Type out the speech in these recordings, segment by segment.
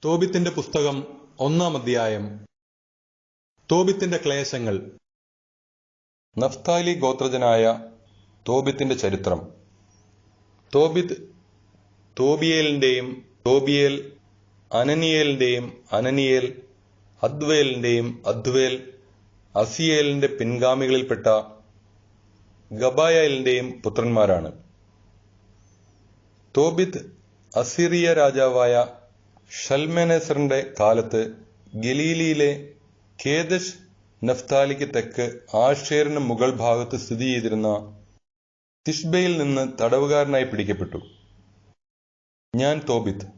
തോബിത്തിന്റെ പുസ്തകം 1-ാം അധ്യായം. തോബിത്തിന്റെ ക്ലേശങ്ങൾ. നഫ്താലി ഗോത്രജനായ തോബിത്തിന്റെ ചരിത്രം. തോബിത്ത് തോബിയേലിന്റെയും തോബിയേൽ അനനിയേലിന്റെയും അനനിയേൽ അദ്വേലിന്റെയും അദ്വേൽ അസിയേലിന്റെ പിൻഗാമികളിൽപ്പെട്ട ഗബായലിന്റെയും പുത്രന്മാരാണ്. തോബിത്ത് അസീറിയ രാജാവായ ഷൽമനേസറിന്റെ കാലത്ത് ഗലീലിയിലെ കേദശ് നഫ്താലിക്ക് തെക്ക് ആഷേറിന് മുകൾ ഭാഗത്ത് സ്ഥിതി ചെയ്തിരുന്ന തിഷ്ബയിൽ നിന്ന് തടവുകാരനായി പിടിക്കപ്പെട്ടു. ഞാൻ തോബിത്ത്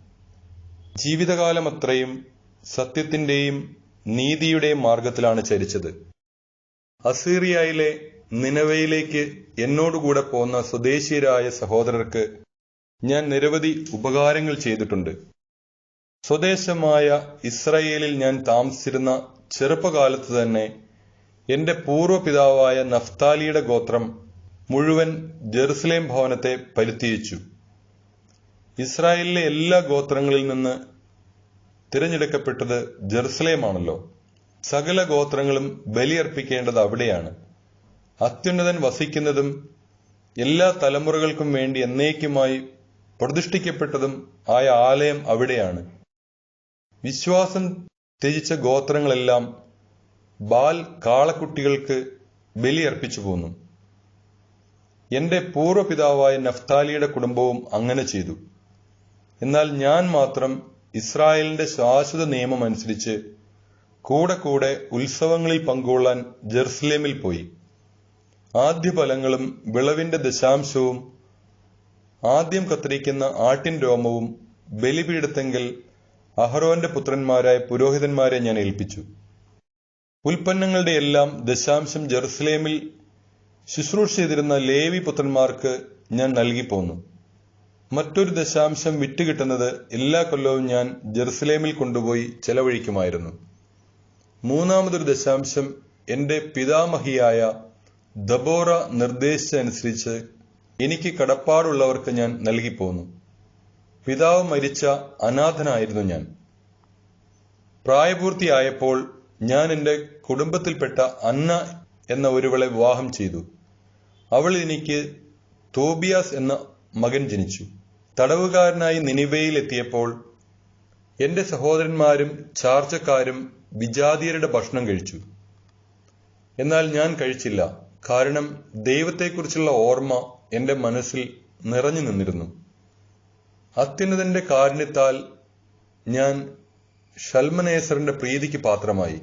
ജീവിതകാലമത്രയും സത്യത്തിന്റെയും നീതിയുടെയും മാർഗത്തിലാണ് ചരിച്ചത്. അസീറിയയിലെ നിനവയിലേക്ക് എന്നോടുകൂടെ പോന്ന സ്വദേശീയരായ സഹോദരർക്ക് ഞാൻ നിരവധി ഉപകാരങ്ങൾ ചെയ്തിട്ടുണ്ട്. സ്വദേശമായ ഇസ്രായേലിൽ ഞാൻ താമസിച്ചിരുന്ന ചെറുപ്പകാലത്ത് തന്നെ എന്റെ പൂർവ്വപിതാവായ നഫ്താലിയുടെ ഗോത്രം മുഴുവൻ ജെറുസലേം ഭവനത്തെ പരിത്യജിച്ചു. ഇസ്രായേലിലെ എല്ലാ ഗോത്രങ്ങളിൽ നിന്ന് തിരഞ്ഞെടുക്കപ്പെട്ടത് ജെറുസലേമാണല്ലോ. സകല ഗോത്രങ്ങളും ബലിയർപ്പിക്കേണ്ടത് അവിടെയാണ്. അത്യുന്നതൻ വസിക്കുന്നതും എല്ലാ തലമുറകൾക്കും വേണ്ടി എന്നേക്കുമായി പ്രതിഷ്ഠിക്കപ്പെട്ടതും ആയ ആലയം അവിടെയാണ്. വിശ്വാസം ത്യജിച്ച ഗോത്രങ്ങളെല്ലാം ബാൽ കാളക്കുട്ടികൾക്ക് ബലിയർപ്പിച്ചു പോന്നു. എന്റെ പൂർവ്വപിതാവായ നഫ്താലിയുടെ കുടുംബവും അങ്ങനെ ചെയ്തു. എന്നാൽ ഞാൻ മാത്രം ഇസ്രായേലിന്റെ ശാശ്വത നിയമം അനുസരിച്ച് കൂടെ കൂടെ ഉത്സവങ്ങളിൽ പങ്കുകൊള്ളാൻ ജെറുസലേമിൽ പോയി. ആദ്യഫലങ്ങളും വിളവിന്റെ ദശാംശവും ആദ്യം കത്തിരിക്കുന്ന ആട്ടിൻ രോമവും ബലിപീഠത്തെങ്കിൽ അഹരോന്റെ പുത്രന്മാരായ പുരോഹിതന്മാരെ ഞാൻ ഏൽപ്പിച്ചു. ഉൽപ്പന്നങ്ങളുടെ എല്ലാം ദശാംശം ജെറുസലേമിൽ ശുശ്രൂഷ ചെയ്തിരുന്ന ലേവി പുത്രന്മാർക്ക് ഞാൻ നൽകിപ്പോന്നു. മറ്റൊരു ദശാംശം വിറ്റുകിട്ടുന്നത് എല്ലാ കൊല്ലവും ഞാൻ ജെറുസലേമിൽ കൊണ്ടുപോയി ചെലവഴിക്കുമായിരുന്നു. മൂന്നാമതൊരു ദശാംശം എന്റെ പിതാമഹിയായ ദബോറ നിർദ്ദേശിച്ചനുസരിച്ച് എനിക്ക് കടപ്പാടുള്ളവർക്ക് ഞാൻ നൽകിപ്പോന്നു. പിതാവ് മരിച്ച അനാഥനായിരുന്നു ഞാൻ. പ്രായപൂർത്തിയായപ്പോൾ ഞാൻ എന്റെ കുടുംബത്തിൽപ്പെട്ട അന്ന എന്ന ഒരുവളെ വിവാഹം ചെയ്തു. അവൾ എനിക്ക് തോബിയാസ് എന്ന മകൻ ജനിച്ചു. തടവുകാരനായി നിനിവയിൽ എത്തിയപ്പോൾ എന്റെ സഹോദരന്മാരും ചാർച്ചക്കാരും വിജാതീയരുടെ ഭക്ഷണം കഴിച്ചു. എന്നാൽ ഞാൻ കഴിച്ചില്ല, കാരണം ദൈവത്തെക്കുറിച്ചുള്ള ഓർമ്മ എന്റെ മനസ്സിൽ നിറഞ്ഞു നിന്നിരുന്നു. അത്യുന്നതന്റെ കാരുണ്യത്താൽ ഞാൻ ഷൽമനേസറിന്റെ പ്രീതിക്ക് പാത്രമായി.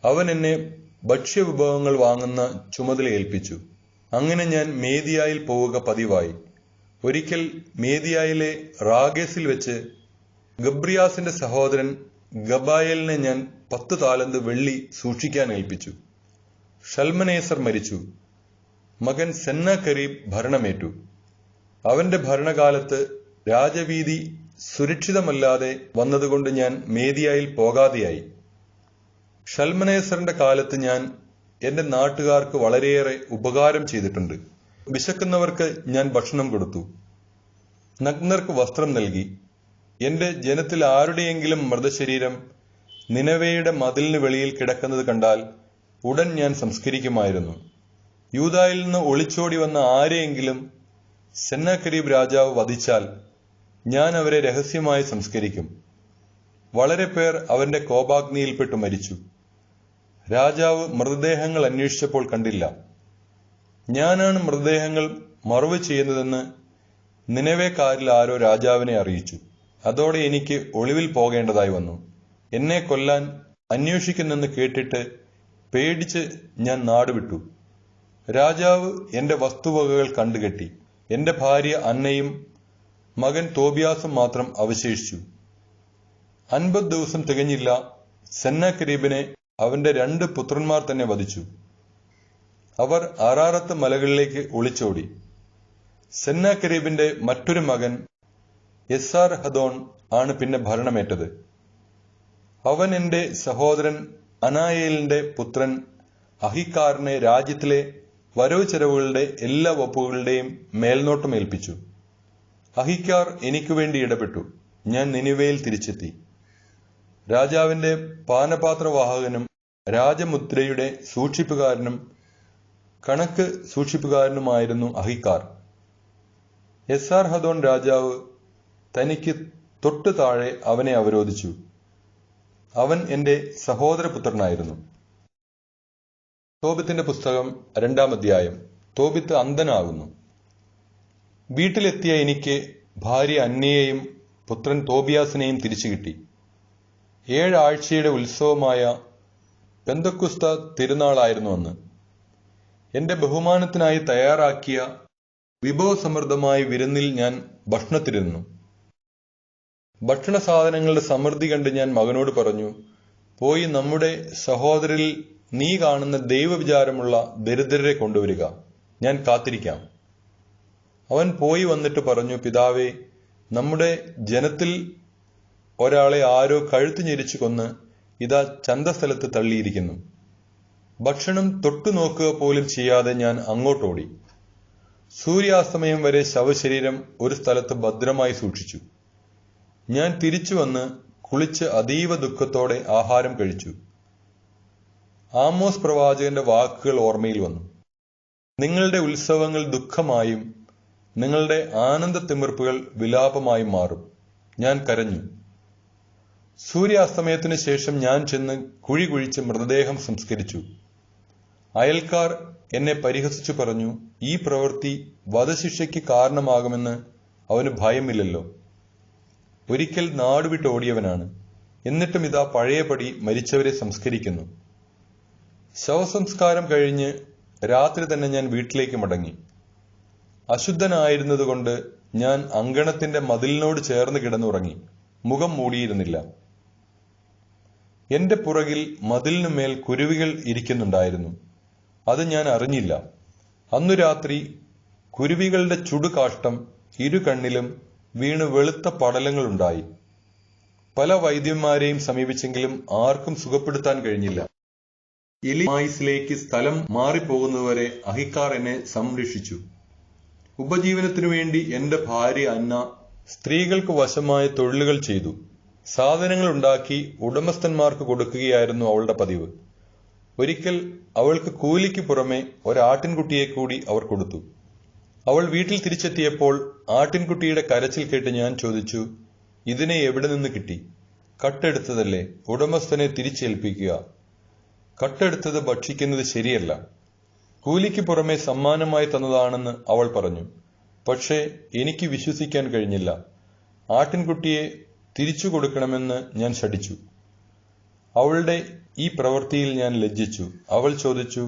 അവൻ എന്നെ ഭക്ഷ്യവിഭവങ്ങൾ വാങ്ങുന്ന ചുമതല ഏൽപ്പിച്ചു. അങ്ങനെ ഞാൻ മേദിയായിൽ പോവുക പതിവായി. ഒരിക്കൽ മേദിയായിലെ റാഗേസിൽ വെച്ച് ഗബ്രിയാസിന്റെ സഹോദരൻ ഗബായലിനെ ഞാൻ 10 താലന്ത് വെള്ളി സൂക്ഷിക്കാൻ ഏൽപ്പിച്ചു. ഷൽമനേസർ മരിച്ചു. മകൻ സെന്നാകരീബ് ഭരണമേറ്റു. അവന്റെ ഭരണകാലത്ത് രാജവീതി സുരക്ഷിതമല്ലാതെ വന്നതുകൊണ്ട് ഞാൻ മേദിയായിൽ പോകാതെയായി. ഷൽമനേസറിന്റെ കാലത്ത് ഞാൻ എന്റെ നാട്ടുകാർക്ക് വളരെയേറെ ഉപകാരം ചെയ്തിട്ടുണ്ട്. വിശക്കുന്നവർക്ക് ഞാൻ ഭക്ഷണം കൊടുത്തു, നഗ്നർക്ക് വസ്ത്രം നൽകി. എന്റെ ജനത്തിൽ ആരുടെയെങ്കിലും മൃതശരീരം നിനവയുടെ മതിലിന് വെളിയിൽ കിടക്കുന്നത് കണ്ടാൽ ഉടൻ ഞാൻ സംസ്കരിക്കുമായിരുന്നു. യൂദായിൽ നിന്ന് ഒളിച്ചോടി വന്ന ആരെയെങ്കിലും സെന്നാകരീബ് രാജാവ് വധിച്ചാൽ ഞാൻ അവരെ രഹസ്യമായി സംസ്കരിക്കും. വളരെ പേർ അവന്റെ കോപാഗ്നിയിൽപ്പെട്ടു മരിച്ചു. രാജാവ് മൃതദേഹങ്ങൾ അന്വേഷിച്ചപ്പോൾ കണ്ടില്ല. ഞാനാണ് മൃതദേഹങ്ങൾ മറവ് ചെയ്യുന്നതെന്ന് നിനവേക്കാരിൽ ആരോ രാജാവിനെ അറിയിച്ചു. അതോടെ എനിക്ക് ഒളിവിൽ പോകേണ്ടതായി വന്നു. എന്നെ കൊല്ലാൻ അന്വേഷിക്കുന്നെന്ന് കേട്ടിട്ട് പേടിച്ച് ഞാൻ നാടുവിട്ടു. രാജാവ് എന്റെ വസ്തുവകകൾ കണ്ടുകെട്ടി. എന്റെ ഭാര്യ അന്നയും മകൻ തോബിയാസും മാത്രം അവശേഷിച്ചു. 50 ദിവസം തികഞ്ഞില്ല, സെന്നാകരീബിനെ അവന്റെ 2 പുത്രന്മാർ തന്നെ വധിച്ചു. അവർ അറാറത്ത് മലകളിലേക്ക് ഒളിച്ചോടി. സെന്നാകരീബിന്റെ മറ്റൊരു മകൻ എസാർ ഹദോൺ ആണ് പിന്നെ ഭരണമേറ്റത്. അവൻ എന്റെ സഹോദരൻ അനായേലിന്റെ പുത്രൻ അഹിക്കാറിനെ രാജ്യത്തിലെ വരവ് ചെലവുകളുടെ എല്ലാ വകുപ്പുകളുടെയും മേൽനോട്ടം ഏൽപ്പിച്ചു. അഹിക്കാർ എനിക്കുവേണ്ടി ഇടപെട്ടു. ഞാൻ നിനിവയിൽ തിരിച്ചെത്തി. രാജാവിന്റെ പാനപാത്രവാഹകനും രാജമുദ്രയുടെ സൂക്ഷിപ്പുകാരനും കണക്ക് സൂക്ഷിപ്പുകാരനുമായിരുന്നു അഹിക്കാർ. എസ്സാർഹദ്ദോൻ രാജാവ് തനിക്ക് തൊട്ടു താഴെ അവനെ അവരോധിച്ചു. അവൻ എന്റെ സഹോദരപുത്രനായിരുന്നു. തോബിത്തിന്റെ പുസ്തകം 2-ാം അധ്യായം. തോബിത്ത് അന്ധനാകുന്നു. വീട്ടിലെത്തിയ എനിക്ക് ഭാര്യ അന്നയെയും പുത്രൻ തോബിയാസിനെയും തിരിച്ചു കിട്ടി. 7 ആഴ്ചയുടെ ഉത്സവമായ പെന്തക്കുസ്ത തിരുനാളായിരുന്നു അന്ന്. എന്റെ ബഹുമാനത്തിനായി തയ്യാറാക്കിയ വിഭവസമൃദ്ധമായ വിരുന്നിൽ ഞാൻ ഭക്ഷണത്തിരുന്നു. ഭക്ഷണ സാധനങ്ങളുടെ സമൃദ്ധി കണ്ട് ഞാൻ മകനോട് പറഞ്ഞു, പോയി നമ്മുടെ സഹോദരിൽ നീ കാണുന്ന ദൈവവിചാരമുള്ള ദരിദ്രരെ കൊണ്ടുവരിക, ഞാൻ കാത്തിരിക്കാം. അവൻ പോയി വന്നിട്ട് പറഞ്ഞു, പിതാവേ, നമ്മുടെ ജനത്തിൽ ഒരാളെ ആരോ കഴുത്ത് ഞെരിച്ചു കൊന്ന് ഇതാ ചന്തസ്ഥലത്ത് തള്ളിയിരിക്കുന്നു. ഭക്ഷണം തൊട്ടു നോക്കുക പോലും ചെയ്യാതെ ഞാൻ അങ്ങോട്ടോടി. സൂര്യാസ്തമയം വരെ ശവശരീരം ഒരു സ്ഥലത്ത് ഭദ്രമായി സൂക്ഷിച്ചു. ഞാൻ തിരിച്ചു വന്ന് കുളിച്ച് അതീവ ദുഃഖത്തോടെ ആഹാരം കഴിച്ചു. ആമോസ് പ്രവാചകന്റെ വാക്കുകൾ ഓർമ്മയിൽ വന്നു. നിങ്ങളുടെ ഉത്സവങ്ങൾ ദുഃഖമായും നിങ്ങളുടെ ആനന്ദത്തിമിർപ്പുകൾ വിലാപമായും മാറും. ഞാൻ കരഞ്ഞു. സൂര്യാസ്തമയത്തിനു ശേഷം ഞാൻ ചെന്ന് കുഴി കുഴിച്ച് മൃതദേഹം സംസ്കരിച്ചു. അയൽക്കാർ എന്നെ പരിഹസിച്ചു പറഞ്ഞു, ഈ പ്രവൃത്തി വധശിക്ഷയ്ക്ക് കാരണമാകുമെന്ന് അവന് ഭയമില്ലല്ലോ. ഒരിക്കൽ നാടുവിട്ട് ഓടിയവനാണ്, എന്നിട്ടും ഇതാ പഴയപടി മരിച്ചവരെ സംസ്കരിക്കുന്നു. ശവസംസ്കാരം കഴിഞ്ഞ് രാത്രി തന്നെ ഞാൻ വീട്ടിലേക്ക് മടങ്ങി. അശുദ്ധനായിരുന്നതുകൊണ്ട് ഞാൻ അങ്കണത്തിന്റെ മതിലിനോട് ചേർന്ന് കിടന്നുറങ്ങി. മുഖം മൂടിയിരുന്നില്ല. എന്റെ പുറകിൽ മതിലിനുമേൽ കുരുവികൾ ഇരിക്കുന്നുണ്ടായിരുന്നു. അത് ഞാൻ അറിഞ്ഞില്ല. അന്നു രാത്രി കുരുവികളുടെ ചുടുകാഷ്ടം ഇരു കണ്ണിലും വീണ് വെളുത്ത പടലങ്ങളുണ്ടായി. പല വൈദ്യന്മാരെയും സമീപിച്ചെങ്കിലും ആർക്കും സുഖപ്പെടുത്താൻ കഴിഞ്ഞില്ല. എലിമായിസിലേക്ക് സ്ഥലം മാറിപ്പോകുന്നതുവരെ അഹിക്കാർ എന്നെ സംരക്ഷിച്ചു. ഉപജീവനത്തിനു വേണ്ടി എന്റെ ഭാര്യ അന്ന സ്ത്രീകൾക്ക് വശമായ തൊഴിലുകൾ ചെയ്തു. സാധനങ്ങൾ ഉണ്ടാക്കി ഉടമസ്ഥന്മാർക്ക് കൊടുക്കുകയായിരുന്നു അവളുടെ പതിവ്. ഒരിക്കൽ അവൾക്ക് കൂലിക്ക് പുറമെ ഒരാട്ടിൻകുട്ടിയെ കൂടി അവർ കൊടുത്തു. അവൾ വീട്ടിൽ തിരിച്ചെത്തിയപ്പോൾ ആട്ടിൻകുട്ടിയുടെ കരച്ചിൽ കേട്ട് ഞാൻ ചോദിച്ചു, ഇതിനെ എവിടെ നിന്ന് കിട്ടി? കട്ടെടുത്തതല്ലേ, ഉടമസ്ഥനെ തിരിച്ചേൽപ്പിക്കുക. കട്ടെടുത്തത് ഭക്ഷിക്കുന്നത് ശരിയല്ല. കൂലിക്ക് പുറമെ സമ്മാനമായി തന്നതാണെന്ന് അവൾ പറഞ്ഞു. പക്ഷേ എനിക്ക് വിശ്വസിക്കാൻ കഴിഞ്ഞില്ല. ആട്ടിൻകുട്ടിയെ തിരിച്ചു കൊടുക്കണമെന്ന് ഞാൻ ശഠിച്ചു. അവളുടെ ഈ പ്രവൃത്തിയിൽ ഞാൻ ലജ്ജിച്ചു. അവൾ ചോദിച്ചു,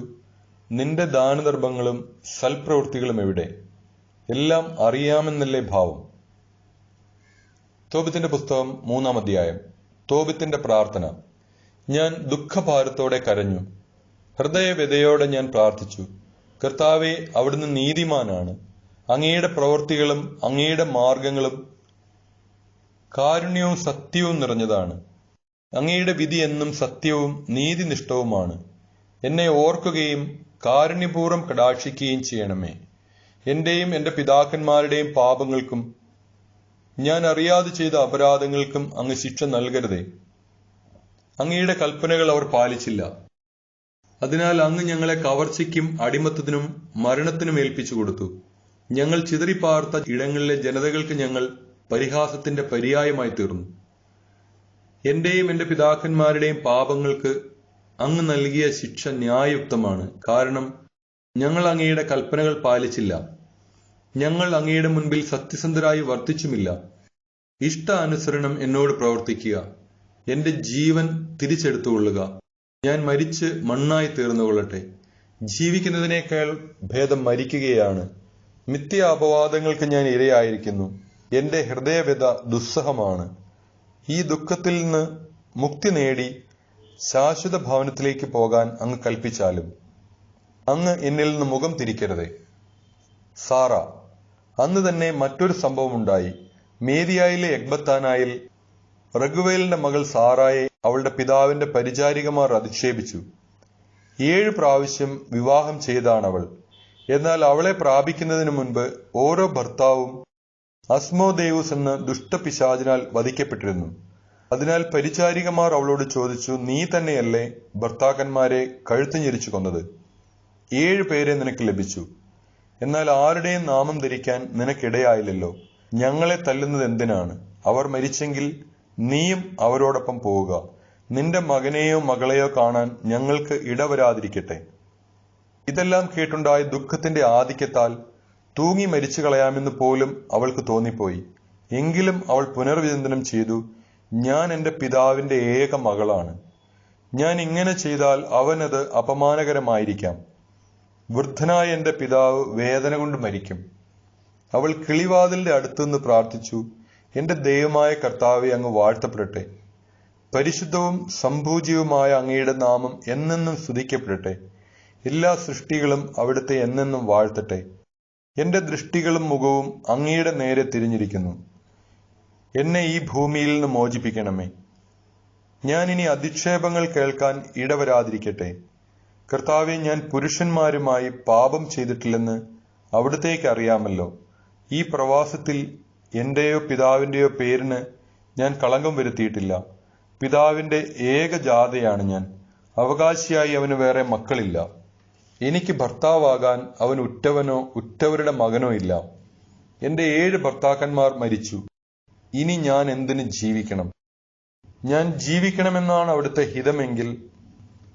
നിന്റെ ദാനധർമ്മങ്ങളും സൽപ്രവൃത്തികളും എവിടെ? എല്ലാം അറിയാമെന്നല്ലേ ഭാവം. തോബിത്തിന്റെ പുസ്തകം 3-ാം അധ്യായം. തോബിത്തിന്റെ പ്രാർത്ഥന. ഞാൻ ദുഃഖഭാരത്തോടെ കരഞ്ഞു. ഹൃദയവ്യതയോടെ ഞാൻ പ്രാർത്ഥിച്ചു. കർത്താവേ, അവിടുന്ന് നീതിമാനാണ്. അങ്ങയുടെ പ്രവൃത്തികളും അങ്ങയുടെ മാർഗങ്ങളും കാരുണ്യവും സത്യവും നിറഞ്ഞതാണ്. അങ്ങയുടെ വിധി എന്നും സത്യവും നീതിനിഷ്ഠവുമാണ്. എന്നെ ഓർക്കുകയും കാരുണ്യപൂർവ്വം കടാക്ഷിക്കുകയും ചെയ്യണമേ. എന്റെയും എന്റെ പിതാക്കന്മാരുടെയും പാപങ്ങൾക്കും ഞാൻ അറിയാതെ ചെയ്ത അപരാധങ്ങൾക്കും അങ്ങ് ശിക്ഷ നൽകരുതേ. അങ്ങയുടെ കൽപ്പനകൾ അവർ പാലിച്ചില്ല. അതിനാൽ അങ്ങ് ഞങ്ങളെ കവർച്ചയ്ക്കും അടിമത്തത്തിനും മരണത്തിനും ഏൽപ്പിച്ചു കൊടുത്തു. ഞങ്ങൾ ചിതറിപ്പാർത്ത ഇടങ്ങളിലെ ജനതകൾക്ക് ഞങ്ങൾ പരിഹാസത്തിന്റെ പര്യായമായി തീർന്നു. എന്റെയും എന്റെ പിതാക്കന്മാരുടെയും പാപങ്ങൾക്ക് അങ്ങ് നൽകിയ ശിക്ഷ ന്യായയുക്തമാണ്. കാരണം ഞങ്ങൾ അങ്ങയുടെ കൽപ്പനകൾ പാലിച്ചില്ല. ഞങ്ങൾ അങ്ങയുടെ മുൻപിൽ സത്യസന്ധരായി വർത്തിച്ചുമില്ല. ഇഷ്ടാനുസരണം എന്നോട് പ്രവർത്തിക്കുക. എന്റെ ജീവൻ തിരിച്ചെടുത്തുകൊള്ളുക. ഞാൻ മരിച്ച് മണ്ണായി തീർന്നുകൊള്ളട്ടെ. ജീവിക്കുന്നതിനേക്കാൾ ഭേദം മരിക്കുകയാണ്. മിഥ്യ അപവാദങ്ങൾക്ക് ഞാൻ ഇരയായിരിക്കുന്നു. എന്റെ ഹൃദയവ്യത ദുസ്സഹമാണ്. ഈ ദുഃഖത്തിൽ നിന്ന് മുക്തി നേടി ശാശ്വത ഭവനത്തിലേക്ക് പോകാൻ അങ്ങ് കൽപ്പിച്ചാലും അങ്ങ് എന്നിൽ നിന്ന് മുഖം തിരിക്കരുതേ. സാറ. അന്ന് തന്നെ മറ്റൊരു സംഭവമുണ്ടായി. മേദിയായിലെ എഗ്ബത്താനായിൽ റഗുവേലിന്റെ മകൾ സാറായെ അവളുടെ പിതാവിന്റെ പരിചാരികമാർ അധിക്ഷേപിച്ചു. 7 പ്രാവശ്യം വിവാഹം ചെയ്താണവൾ. എന്നാൽ അവളെ പ്രാപിക്കുന്നതിന് മുൻപ് ഓരോ ഭർത്താവും അസ്മോദേവുസ് എന്ന ദുഷ്ടപിശാചിനാൽ വധിക്കപ്പെട്ടിരുന്നു. അതിനാൽ പരിചാരികമാർ അവളോട് ചോദിച്ചു, നീ തന്നെയല്ലേ ഭർത്താക്കന്മാരെ കഴുത്ത് ഞെരിച്ചു കൊന്നത്? 7 പേരെ നിനക്ക് ലഭിച്ചു. എന്നാൽ ആരുടെയും നാമം ധരിക്കാൻ നിനക്കിടയായില്ലല്ലോ. ഞങ്ങളെ തല്ലുന്നത് എന്തിനാണ്? അവർ മരിച്ചെങ്കിൽ നീയും അവരോടൊപ്പം പോവുക. നിന്റെ മകനെയോ മകളെയോ കാണാൻ ഞങ്ങൾക്ക് ഇടവരാതിരിക്കട്ടെ. ഇതെല്ലാം കേട്ടുണ്ടായ ദുഃഖത്തിന്റെ ആധിക്യത്താൽ തൂങ്ങി മരിച്ചു കളയാമെന്ന് പോലും അവൾക്ക് തോന്നിപ്പോയി. എങ്കിലും അവൾ പുനർവിചിന്തനം ചെയ്തു, ഞാൻ എന്റെ പിതാവിന്റെ ഏക മകളാണ്. ഞാൻ ഇങ്ങനെ ചെയ്താൽ അവനത് അപമാനകരമായിരിക്കാം. വൃദ്ധനായ എന്റെ പിതാവ് വേദന കൊണ്ട് മരിക്കും. അവൾ കിളിവാതിലിന്റെ അടുത്തുനിന്ന് പ്രാർത്ഥിച്ചു, എന്റെ ദൈവമായ കർത്താവെ, അങ്ങ് വാഴ്ത്തപ്പെടട്ടെ. പരിശുദ്ധവും സംപൂജ്യവുമായ അങ്ങയുടെ നാമം എന്നെന്നും സ്തുതിക്കപ്പെടട്ടെ. എല്ലാ സൃഷ്ടികളും അവിടുത്തെ എന്നെന്നും വാഴ്ത്തട്ടെ. എന്റെ ദൃഷ്ടികളും മുഖവും അങ്ങയുടെ നേരെ തിരിഞ്ഞിരിക്കുന്നു. എന്നെ ഈ ഭൂമിയിൽ നിന്ന് മോചിപ്പിക്കണമേ. ഞാൻ ഇനി അധിക്ഷേപങ്ങൾ കേൾക്കാൻ ഇടവരാതിരിക്കട്ടെ. കർത്താവെ, ഞാൻ പുരുഷന്മാരുമായി പാപം ചെയ്തിട്ടില്ലെന്ന് അവിടുത്തേക്ക് അറിയാമല്ലോ. ഈ പ്രവാസത്തിൽ എന്റെയോ പിതാവിന്റെയോ പേരിന് ഞാൻ കളങ്കം വരുത്തിയിട്ടില്ല. പിതാവിന്റെ ഏകജാതയാണ് ഞാൻ. അവകാശിയായി അവന് വേറെ മക്കളില്ല. എനിക്ക് ഭർത്താവാകാൻ അവൻ ഉറ്റവനോ ഉറ്റവരുടെ മകനോ ഇല്ല. എന്റെ 7 ഭർത്താക്കന്മാർ മരിച്ചു. ഇനി ഞാൻ എന്തിന് ജീവിക്കണം? ഞാൻ ജീവിക്കണമെന്നാണ് അവിടുത്തെ ഹിതമെങ്കിൽ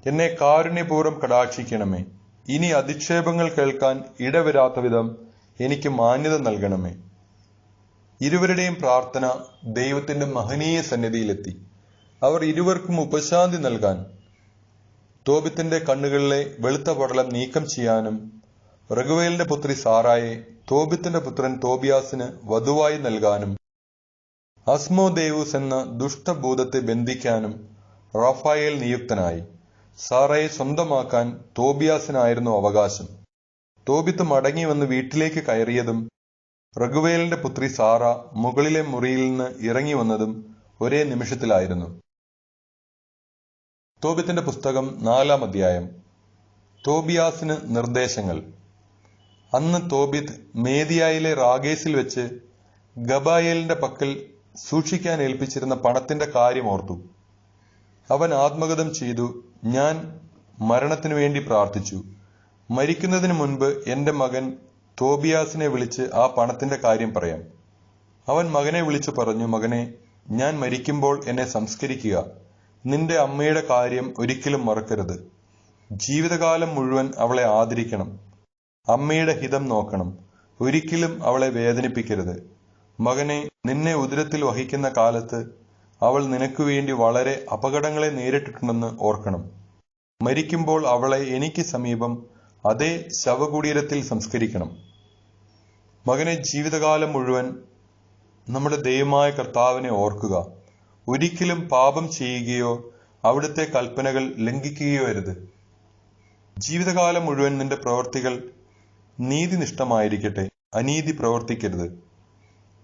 എന്നെ കാരുണ്യപൂർവ്വം കടാക്ഷിക്കണമേ. ഇനി അധിക്ഷേപങ്ങൾ കേൾക്കാൻ ഇടവരാത്ത വിധം എനിക്ക് മാന്യത നൽകണമേ. ഇരുവരുടെയും പ്രാർത്ഥന ദൈവത്തിന്റെ മഹനീയ സന്നിധിയിലെത്തി. അവർ ഇരുവർക്കും ഉപശാന്തി നൽകാൻ, തോബിത്തിന്റെ കണ്ണുകളിലെ വെളുത്ത പടലം നീക്കം ചെയ്യാനും, റഗുവേലിന്റെ പുത്രി സാറായെ തോബിത്തിന്റെ പുത്രൻ തോബിയാസിന് വധുവായി നൽകാനും, അസ്മോദേവൂസ് എന്ന ദുഷ്ടഭൂതത്തെ ബന്ധിക്കാനും റാഫായേൽ നിയുക്തനായി. സാറയെ സ്വന്തമാക്കാൻ തോബിയാസിനായിരുന്നു അവകാശം. തോബിത്ത് മടങ്ങി വന്ന് വീട്ടിലേക്ക് കയറിയതും റഗുവേലിന്റെ പുത്രി സാറ മുകളിലെ മുറിയിൽ നിന്ന് ഇറങ്ങി വന്നതും ഒരേ നിമിഷത്തിലായിരുന്നു. തോബിത്തിന്റെ പുസ്തകം 4-ാം അധ്യായം. തോബിയാസിന് നിർദ്ദേശങ്ങൾ. അന്ന് തോബിത്ത് മേദിയായിലെ റാഗേസിൽ വെച്ച് ഗബായേലിന്റെ പക്കൽ സൂക്ഷിക്കാൻ ഏൽപ്പിച്ചിരുന്ന പണത്തിന്റെ കാര്യം ഓർത്തു. അവൻ ആത്മഗതം ചെയ്തു, ഞാൻ മരണത്തിനു വേണ്ടി പ്രാർത്ഥിച്ചു. മരിക്കുന്നതിന് മുൻപ് എന്റെ മകൻ തോബിയാസിനെ വിളിച്ച് ആ പണത്തിന്റെ കാര്യം പറയാം. അവൻ മകനെ വിളിച്ചു പറഞ്ഞു, മകനെ, ഞാൻ മരിക്കുമ്പോൾ എന്നെ സംസ്കരിക്കുക. നിന്റെ അമ്മയുടെ കാര്യം ഒരിക്കലും മറക്കരുത്. ജീവിതകാലം മുഴുവൻ അവളെ ആദരിക്കണം. അമ്മയുടെ ഹിതം നോക്കണം. ഒരിക്കലും അവളെ വേദനിപ്പിക്കരുത്. മകനെ, നിന്നെ ഉദരത്തിൽ വഹിക്കുന്ന കാലത്ത് അവൾ നിനക്ക് വേണ്ടി വളരെ അപകടങ്ങളെ നേരിട്ടിട്ടുണ്ടെന്ന് ഓർക്കണം. മരിക്കുമ്പോൾ അവളെ എനിക്ക് സമീപം അതേ ശവകുടീരത്തിൽ സംസ്കരിക്കണം. മകനെ, ജീവിതകാലം മുഴുവൻ നമ്മുടെ ദൈവമായ കർത്താവിനെ ഓർക്കുക. ഒരിക്കലും പാപം ചെയ്യുകയോ അവിടുത്തെ കൽപ്പനകൾ ലംഘിക്കുകയോ അരുത്. ജീവിതകാലം മുഴുവൻ നിന്റെ പ്രവൃത്തികൾ നീതിനിഷ്ഠമായിരിക്കട്ടെ. അനീതി പ്രവർത്തിക്കരുത്.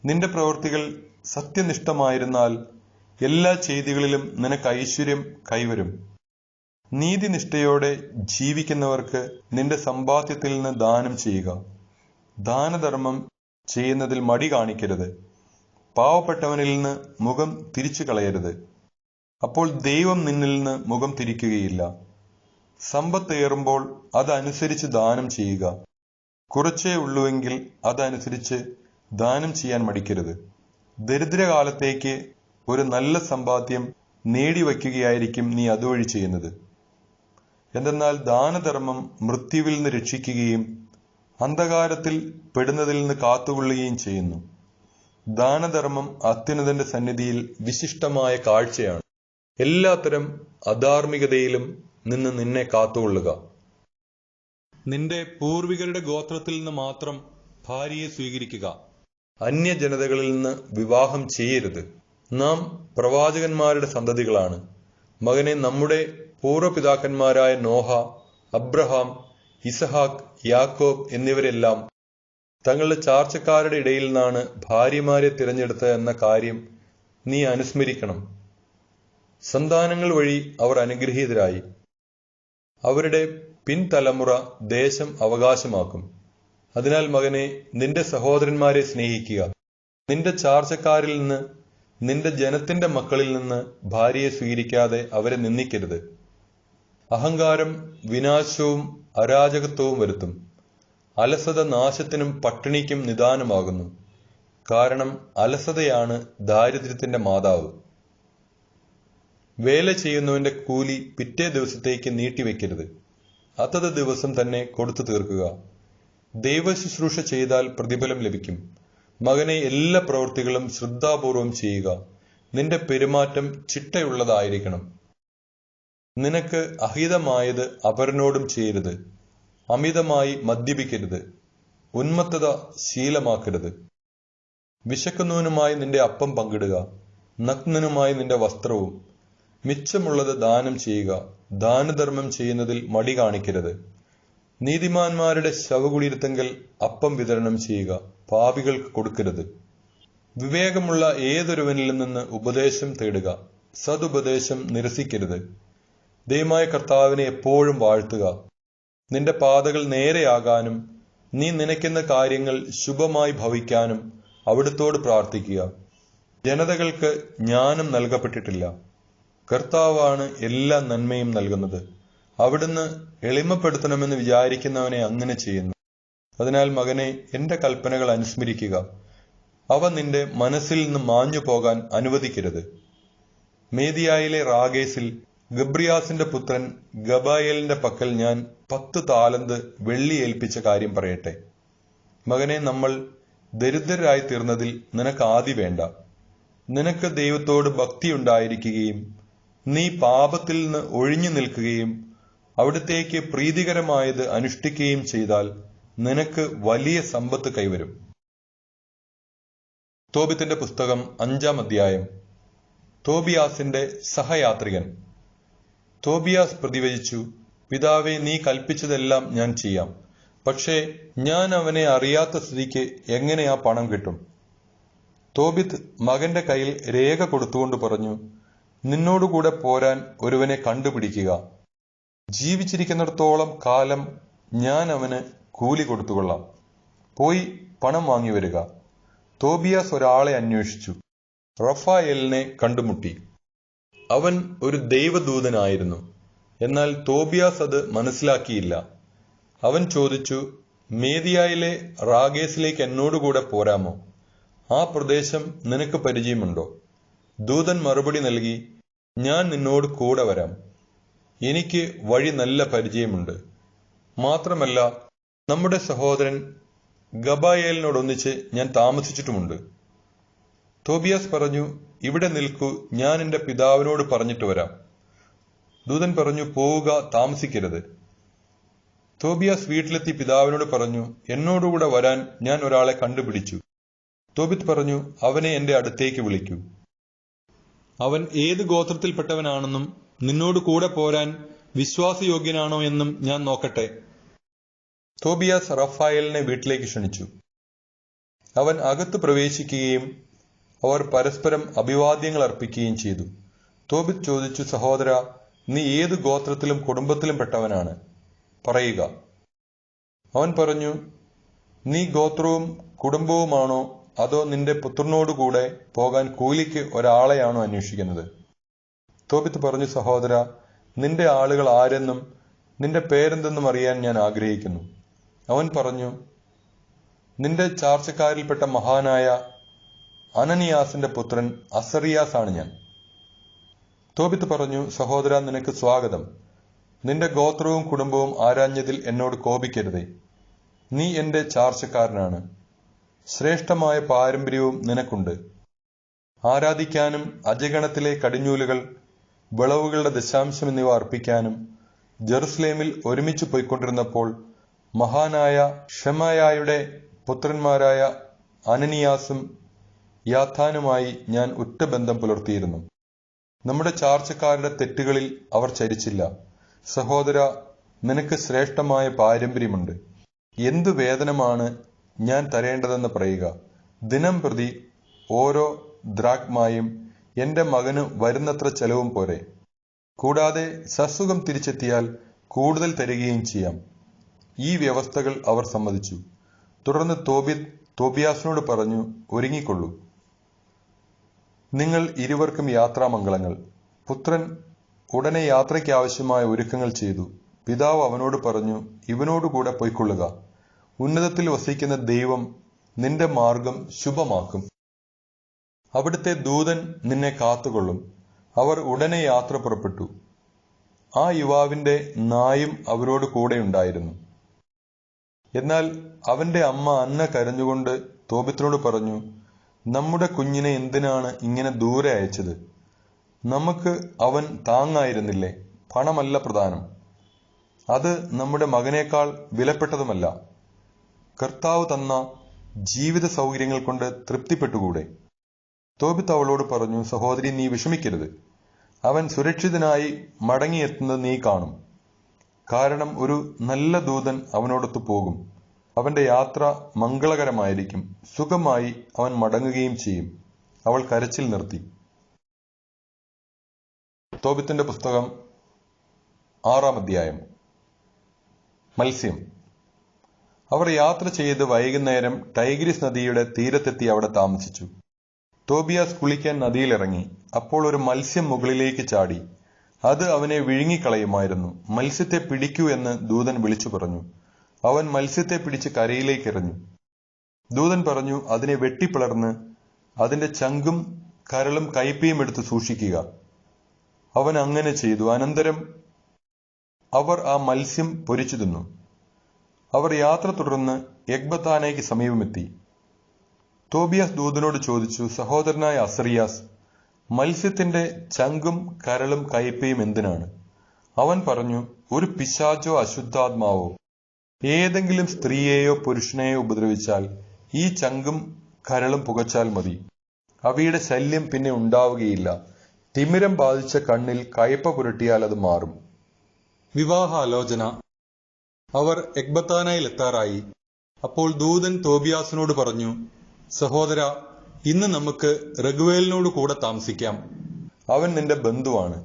നിന്റെ പ്രവൃത്തികൾ സത്യനിഷ്ഠമായിരുന്നാൽ എല്ലാ ചെയ്തികളിലും നിനക്ക് ഐശ്വര്യം കൈവരും. നീതിനിഷ്ഠയോടെ ജീവിക്കുന്നവർക്ക് നിന്റെ സമ്പാദ്യത്തിൽ നിന്ന് ദാനം ചെയ്യുക. ദാനധർമ്മം ചെയ്യുന്നതിൽ മടി കാണിക്കരുത്. പാവപ്പെട്ടവനിൽ നിന്ന് മുഖം തിരിച്ചു കളയരുത്. അപ്പോൾ ദൈവം നിന്നിൽ നിന്ന് മുഖം തിരിക്കുകയില്ല. സമ്പത്ത് ഏറുമ്പോൾ അതനുസരിച്ച് ദാനം ചെയ്യുക. കുറച്ചേ ഉള്ളുവെങ്കിൽ അതനുസരിച്ച് ദാനം ചെയ്യാൻ മടിക്കരുത്. ദരിദ്രകാലത്തേക്ക് ഒരു നല്ല സമ്പാദ്യം നേടിവയ്ക്കുകയായിരിക്കും നീ അതുവഴി ചെയ്യുന്നത്. എന്തെന്നാൽ ദാനധർമ്മം മൃത്യുവിൽ നിന്ന് രക്ഷിക്കുകയും അന്ധകാരത്തിൽ പെടുന്നതിൽ നിന്ന് കാത്തുകൊള്ളുകയും ചെയ്യുന്നു. ദാനധർമ്മം അത്യുന്നതന്റെ സന്നിധിയിൽ വിശിഷ്ടമായ കാഴ്ചയാണ്. എല്ലാത്തരം അധാർമികതയിലും നിന്ന് നിന്നെ കാത്തുകൊള്ളുക. നിന്റെ പൂർവികരുടെ ഗോത്രത്തിൽ നിന്ന് മാത്രം ഭാര്യയെ സ്വീകരിക്കുക. അന്യജനതകളിൽ നിന്ന് വിവാഹം ചെയ്യരുത്. നാം പ്രവാചകന്മാരുടെ സന്തതികളാണ്. മകനെ, നമ്മുടെ പൂർവ്വപിതാക്കന്മാരായ നോഹ, അബ്രഹാം, ഇസഹാക്ക്, യാക്കോബ് എന്നിവരെല്ലാം തങ്ങളുടെ ചാർച്ചക്കാരുടെ ഇടയിൽ നിന്നാണ് ഭാര്യമാരെ തിരഞ്ഞെടുത്തത് എന്ന കാര്യം നീ അനുസ്മരിക്കണം. സന്താനങ്ങൾ വഴി അവർ അനുഗ്രഹീതരായി. അവരുടെ പിൻതലമുറ ദേശം അവകാശമാക്കും. അതിനാൽ മകനെ, നിന്റെ സഹോദരന്മാരെ സ്നേഹിക്കുക. നിന്റെ ചാർച്ചക്കാരിൽ നിന്ന് നിന്റെ ജനത്തിന്റെ മക്കളിൽ നിന്ന് ഭാര്യയെ സ്വീകരിക്കാതെ അവരെ നിന്ദിക്കരുത്. അഹങ്കാരം വിനാശവും അരാജകത്വവും വരുത്തും. അലസത നാശത്തിനും പട്ടിണിക്കും നിദാനമാകുന്നു. കാരണം അലസതയാണ് ദാരിദ്ര്യത്തിന്റെ മാതാവ്. വേല ചെയ്യുന്നവന്റെ കൂലി പിറ്റേ ദിവസത്തേക്ക് നീട്ടിവെക്കരുത്. അതത് ദിവസം തന്നെ കൊടുത്തു തീർക്കുക. ദൈവശുശ്രൂഷ ചെയ്താൽ പ്രതിഫലം ലഭിക്കും. മകനെ, എല്ലാ പ്രവൃത്തികളും ശ്രദ്ധാപൂർവം ചെയ്യുക. നിന്റെ പെരുമാറ്റം ചിട്ടയുള്ളതായിരിക്കണം. നിനക്ക് അഹിതമായത് അപരനോടും ചെയ്യരുത്. അമിതമായി മദ്യപിക്കരുത്. ഉന്മത്തത ശീലമാക്കരുത്. വിശക്കുന്നവനുമായി നിന്റെ അപ്പം പങ്കിടുക. നഗ്നനുമായി നിന്റെ വസ്ത്രവും. മിച്ചമുള്ളത് ദാനം ചെയ്യുക. ദാനധർമ്മം ചെയ്യുന്നതിൽ മടി കാണിക്കരുത്. നീതിമാന്മാരുടെ ശവകുടീരത്തെങ്കിൽ അപ്പം വിതരണം ചെയ്യുക. പാപികൾക്ക് കൊടുക്കരുത്. വിവേകമുള്ള ഏതൊരുവനിൽ നിന്ന് ഉപദേശം തേടുക. സതുപദേശം നിരസിക്കരുത്. ദൈവമായ കർത്താവിനെ എപ്പോഴും വാഴ്ത്തുക. നിന്റെ പാതകൾ നേരെയാകാനും നീ നനയ്ക്കുന്ന കാര്യങ്ങൾ ശുഭമായി ഭവിക്കാനും അവിടുത്തോട് പ്രാർത്ഥിക്കുക. ജനതകൾക്ക് ജ്ഞാനം നൽകപ്പെട്ടിട്ടില്ല. കർത്താവാണ് എല്ലാ നന്മയും നൽകുന്നത്. അവിടുന്ന് എളിമപ്പെടുത്തണമെന്ന് വിചാരിക്കുന്നവനെ അങ്ങനെ ചെയ്യുന്നു. അതിനാൽ മകനെ, എന്റെ കൽപ്പനകൾ അനുസ്മരിക്കുക. അവ നിന്റെ മനസ്സിൽ നിന്ന് മാഞ്ഞു പോകാൻ അനുവദിക്കരുത്. മേദിയായിലെ റാഗേസിൽ ഗബ്രിയാസിന്റെ പുത്രൻ ഗബായേലിന്റെ പക്കൽ ഞാൻ 10 താലന്ത് വെള്ളി ഏൽപ്പിച്ച കാര്യം പറയട്ടെ. മകനെ, നമ്മൾ ദരിദ്രരായി തീർന്നതിൽ നിനക്ക് ആദി വേണ്ട. നിനക്ക് ദൈവത്തോട് ഭക്തിയുണ്ടായിരിക്കുകയും നീ പാപത്തിൽ നിന്ന് ഒഴിഞ്ഞു നിൽക്കുകയും അവിടുത്തേക്ക് പ്രീതികരമായത് അനുഷ്ഠിക്കുകയും ചെയ്താൽ നിനക്ക് വലിയ സമ്പത്ത് കൈവരും. തോബിത്തിന്റെ പുസ്തകം 5-ാം അധ്യായം. തോബിയാസിന്റെ സഹയാത്രികൻ. തോബിയാസ് പ്രതിവചിച്ചു, പിതാവേ, നീ കൽപ്പിച്ചതെല്ലാം ഞാൻ ചെയ്യാം. പക്ഷേ ഞാൻ അവനെ അറിയാത്ത സ്ഥിതിക്ക് എങ്ങനെ ആ പണം കിട്ടും? തോബിത്ത് മകന്റെ കയ്യിൽ രേഖ കൊടുത്തുകൊണ്ട് പറഞ്ഞു, നിന്നോടുകൂടെ പോരാൻ ഒരുവനെ കണ്ടുപിടിക്കുക. ജീവിച്ചിരിക്കുന്നിടത്തോളം കാലം ഞാൻ അവന് കൂലി കൊടുത്തുകൊള്ളാം. പോയി പണം വാങ്ങി വരിക. തോബിയാസ് ഒരാളെ അന്വേഷിച്ചു. റഫായേലിനെ കണ്ടുമുട്ടി. അവൻ ഒരു ദൈവദൂതനായിരുന്നു. എന്നാൽ തോബിയാസ് അത് മനസ്സിലാക്കിയില്ല. അവൻ ചോദിച്ചു, മേദിയായിലെ റാഗേസിലേക്ക് എന്നോടുകൂടെ പോരാമോ? ആ പ്രദേശം നിനക്ക് പരിചയമുണ്ടോ? ദൂതൻ മറുപടി നൽകി, ഞാൻ നിന്നോട് കൂടെ വരാം. എനിക്ക് വഴി നല്ല പരിചയമുണ്ട്. മാത്രമല്ല, നമ്മുടെ സഹോദരൻ ഗബായേലിനോടൊന്നിച്ച് ഞാൻ താമസിച്ചിട്ടുമുണ്ട്. തോബിയാസ് പറഞ്ഞു, ഇവിടെ നിൽക്കൂ, ഞാൻ എന്റെ പിതാവിനോട് പറഞ്ഞിട്ട് വരാം. ദൂതൻ പറഞ്ഞു, പോവുക, താമസിക്കരുത്. തോബിയാസ് വീട്ടിലെത്തി പിതാവിനോട് പറഞ്ഞു, എന്നോടുകൂടെ വരാൻ ഞാൻ ഒരാളെ കണ്ടുപിടിച്ചു. തോബിത്ത് പറഞ്ഞു, അവനെ എന്റെ അടുത്തേക്ക് വിളിക്കൂ. അവൻ ഏത് ഗോത്രത്തിൽപ്പെട്ടവനാണെന്നും നിന്നോട് കൂടെ പോരാൻ വിശ്വാസയോഗ്യനാണോ എന്നും ഞാൻ നോക്കട്ടെ. തോബിയാസ് റഫായേലിനെ വീട്ടിലേക്ക് ക്ഷണിച്ചു. അവൻ അകത്ത് പ്രവേശിക്കുകയും അവർ പരസ്പരം അഭിവാദ്യങ്ങൾ അർപ്പിക്കുകയും ചെയ്തു. തോബിത്ത് ചോദിച്ചു, സഹോദര, നീ ഏത് ഗോത്രത്തിലും കുടുംബത്തിലും പെട്ടവനാണ്? പറയുക. അവൻ പറഞ്ഞു, നീ ഗോത്രവും കുടുംബവുമാണോ അതോ നിന്റെ പുത്രനോടുകൂടെ പോകാൻ കൂലിക്ക് ഒരാളെയാണോ അന്വേഷിക്കുന്നത്? തോബിത്ത് പറഞ്ഞു, സഹോദര, നിന്റെ ആളുകൾ ആരെന്നും നിന്റെ പേരെന്തെന്നും അറിയാൻ ഞാൻ ആഗ്രഹിക്കുന്നു. അവൻ പറഞ്ഞു, നിന്റെ ചാർച്ചക്കാരിൽപ്പെട്ട മഹാനായ അനനിയാസിന്റെ പുത്രൻ അസറിയാസ് ആണ് ഞാൻ. തോബിത്ത് പറഞ്ഞു, സഹോദര, നിനക്ക് സ്വാഗതം. നിന്റെ ഗോത്രവും കുടുംബവും ആരാഞ്ഞതിൽ എന്നോട് കോപിക്കരുതേ. നീ എന്റെ ചാർച്ചക്കാരനാണ്. ശ്രേഷ്ഠമായ പാരമ്പര്യവും നിനക്കുണ്ട്. ആരാധിക്കാനും അജഗണത്തിലെ കടിഞ്ഞൂലുകൾ, വിളവുകളുടെ ദശാംശം എന്നിവ അർപ്പിക്കാനും ജെറുസലേമിൽ ഒരുമിച്ച് പോയിക്കൊണ്ടിരുന്നപ്പോൾ മഹാനായ ഷെമായായുടെ പുത്രന്മാരായ അനനിയാസും യാഥാനുമായി ഞാൻ ഉറ്റ ബന്ധം പുലർത്തിയിരുന്നു. നമ്മുടെ ചാർച്ചക്കാരുടെ തെറ്റുകളിൽ അവർ ചരിച്ചില്ല. സഹോദര, നിനക്ക് ശ്രേഷ്ഠമായ പാരമ്പര്യമുണ്ട്. എന്തു വേതനമാണ് ഞാൻ തരേണ്ടതെന്ന് പറയുക. ദിനം പ്രതി ഓരോ ദ്രാഗ്മായും എന്റെ മകന് വരുന്നത്ര ചെലവും പോരെ. കൂടാതെ സസുഖം തിരിച്ചെത്തിയാൽ കൂടുതൽ തരികയും ചെയ്യാം. ഈ വ്യവസ്ഥകൾ അവർ സമ്മതിച്ചു. തുടർന്ന് തോബിയാസിനോട് പറഞ്ഞു, ഒരുങ്ങിക്കൊള്ളൂ. നിങ്ങൾ ഇരുവർക്കും യാത്രാമംഗളങ്ങൾ. പുത്രൻ ഉടനെ യാത്രയ്ക്കാവശ്യമായ ഒരുക്കങ്ങൾ ചെയ്തു. പിതാവ് അവനോട് പറഞ്ഞു, ഇവനോടുകൂടെ പൊയ്ക്കൊള്ളുക. ഉന്നതത്തിൽ വസിക്കുന്ന ദൈവം നിന്റെ മാർഗം ശുഭമാക്കും. അവിടുത്തെ ദൂതൻ നിന്നെ കാത്തുകൊള്ളും. അവർ ഉടനെ യാത്ര പുറപ്പെട്ടു. ആ യുവാവിന്റെ നായും അവരോട് കൂടെയുണ്ടായിരുന്നു. എന്നാൽ അവന്റെ അമ്മ അന്ന കരഞ്ഞുകൊണ്ട് തോബിത്തിനോട് പറഞ്ഞു, നമ്മുടെ കുഞ്ഞിനെ എന്തിനാണ് ഇങ്ങനെ ദൂരെ അയച്ചത്? നമുക്ക് അവൻ താങ്ങായിരുന്നില്ലേ? പണമല്ല പ്രധാനം, അത് നമ്മുടെ മകനേക്കാൾ വിലപ്പെട്ടതുമല്ല. കർത്താവ് തന്ന ജീവിത സൗകര്യങ്ങൾ കൊണ്ട് തൃപ്തിപ്പെട്ടുകൂടെ? തോബിത്ത് അവളോട് പറഞ്ഞു, സഹോദരി, നീ വിഷമിക്കരുത്. അവൻ സുരക്ഷിതനായി മടങ്ങിയെത്തുന്നത് നീ കാണും. കാരണം ഒരു നല്ല ദൂതൻ അവനോടൊത്തു പോകും. അവന്റെ യാത്ര മംഗളകരമായിരിക്കും. സുഖമായി അവൻ മടങ്ങുകയും ചെയ്യും. അവൾ കരച്ചിൽ നിർത്തി. തോബിത്തിന്റെ പുസ്തകം 6-ാം അധ്യായം. മത്സ്യം. അവർ യാത്ര ചെയ്ത് വൈകുന്നേരം ടൈഗ്രിസ് നദിയുടെ തീരത്തെത്തി അവിടെ താമസിച്ചു. തോബിയാസ് കുളിക്കാൻ നദിയിലിറങ്ങി. അപ്പോൾ ഒരു മത്സ്യം മുകളിലേക്ക് ചാടി. അത് അവനെ വിഴുങ്ങിക്കളയുമായിരുന്നു. മത്സ്യത്തെ പിടിക്കൂ എന്ന് ദൂതൻ വിളിച്ചു പറഞ്ഞു. അവൻ മത്സ്യത്തെ പിടിച്ച് കരയിലേക്ക് എറിഞ്ഞു. ദൂതൻ പറഞ്ഞു, അതിനെ വെട്ടിപ്പിളർന്ന് അതിന്റെ ചങ്കും കരളും കൈപ്പയും എടുത്ത് സൂക്ഷിക്കുക. അവൻ അങ്ങനെ ചെയ്തു. അനന്തരം അവർ ആ മത്സ്യം പൊരിച്ചു തിന്നു. അവർ യാത്ര തുടർന്ന് എഗ്ബത്താനയ്ക്ക് സമീപമെത്തി. തോബിയാസ് ദൂതനോട് ചോദിച്ചു, സഹോദരനായ അസറിയാസ്, മത്സ്യത്തിന്റെ ചങ്കും കരളും കയ്പയും എന്തിനാണ്? അവൻ പറഞ്ഞു, ഒരു പിശാചോ അശുദ്ധാത്മാവോ ഏതെങ്കിലും സ്ത്രീയെയോ പുരുഷനെയോ ഉപദ്രവിച്ചാൽ ഈ ചങ്കും കരളും പുകച്ചാൽ മതി. അവയുടെ ശല്യം പിന്നെ ഉണ്ടാവുകയില്ല. തിമിരം ബാധിച്ച കണ്ണിൽ കയ്പ പുരട്ടിയാൽ അത് മാറും. വിവാഹാലോചന. അവർ എഗ്ബത്താനയിൽ എത്താറായി. അപ്പോൾ ദൂതൻ തോബിയാസിനോട് പറഞ്ഞു, സഹോദര, ഇന്ന് നമുക്ക് റഗുവേലിനോട് കൂടെ താമസിക്കാം. അവൻ നിന്റെ ബന്ധുവാണ്.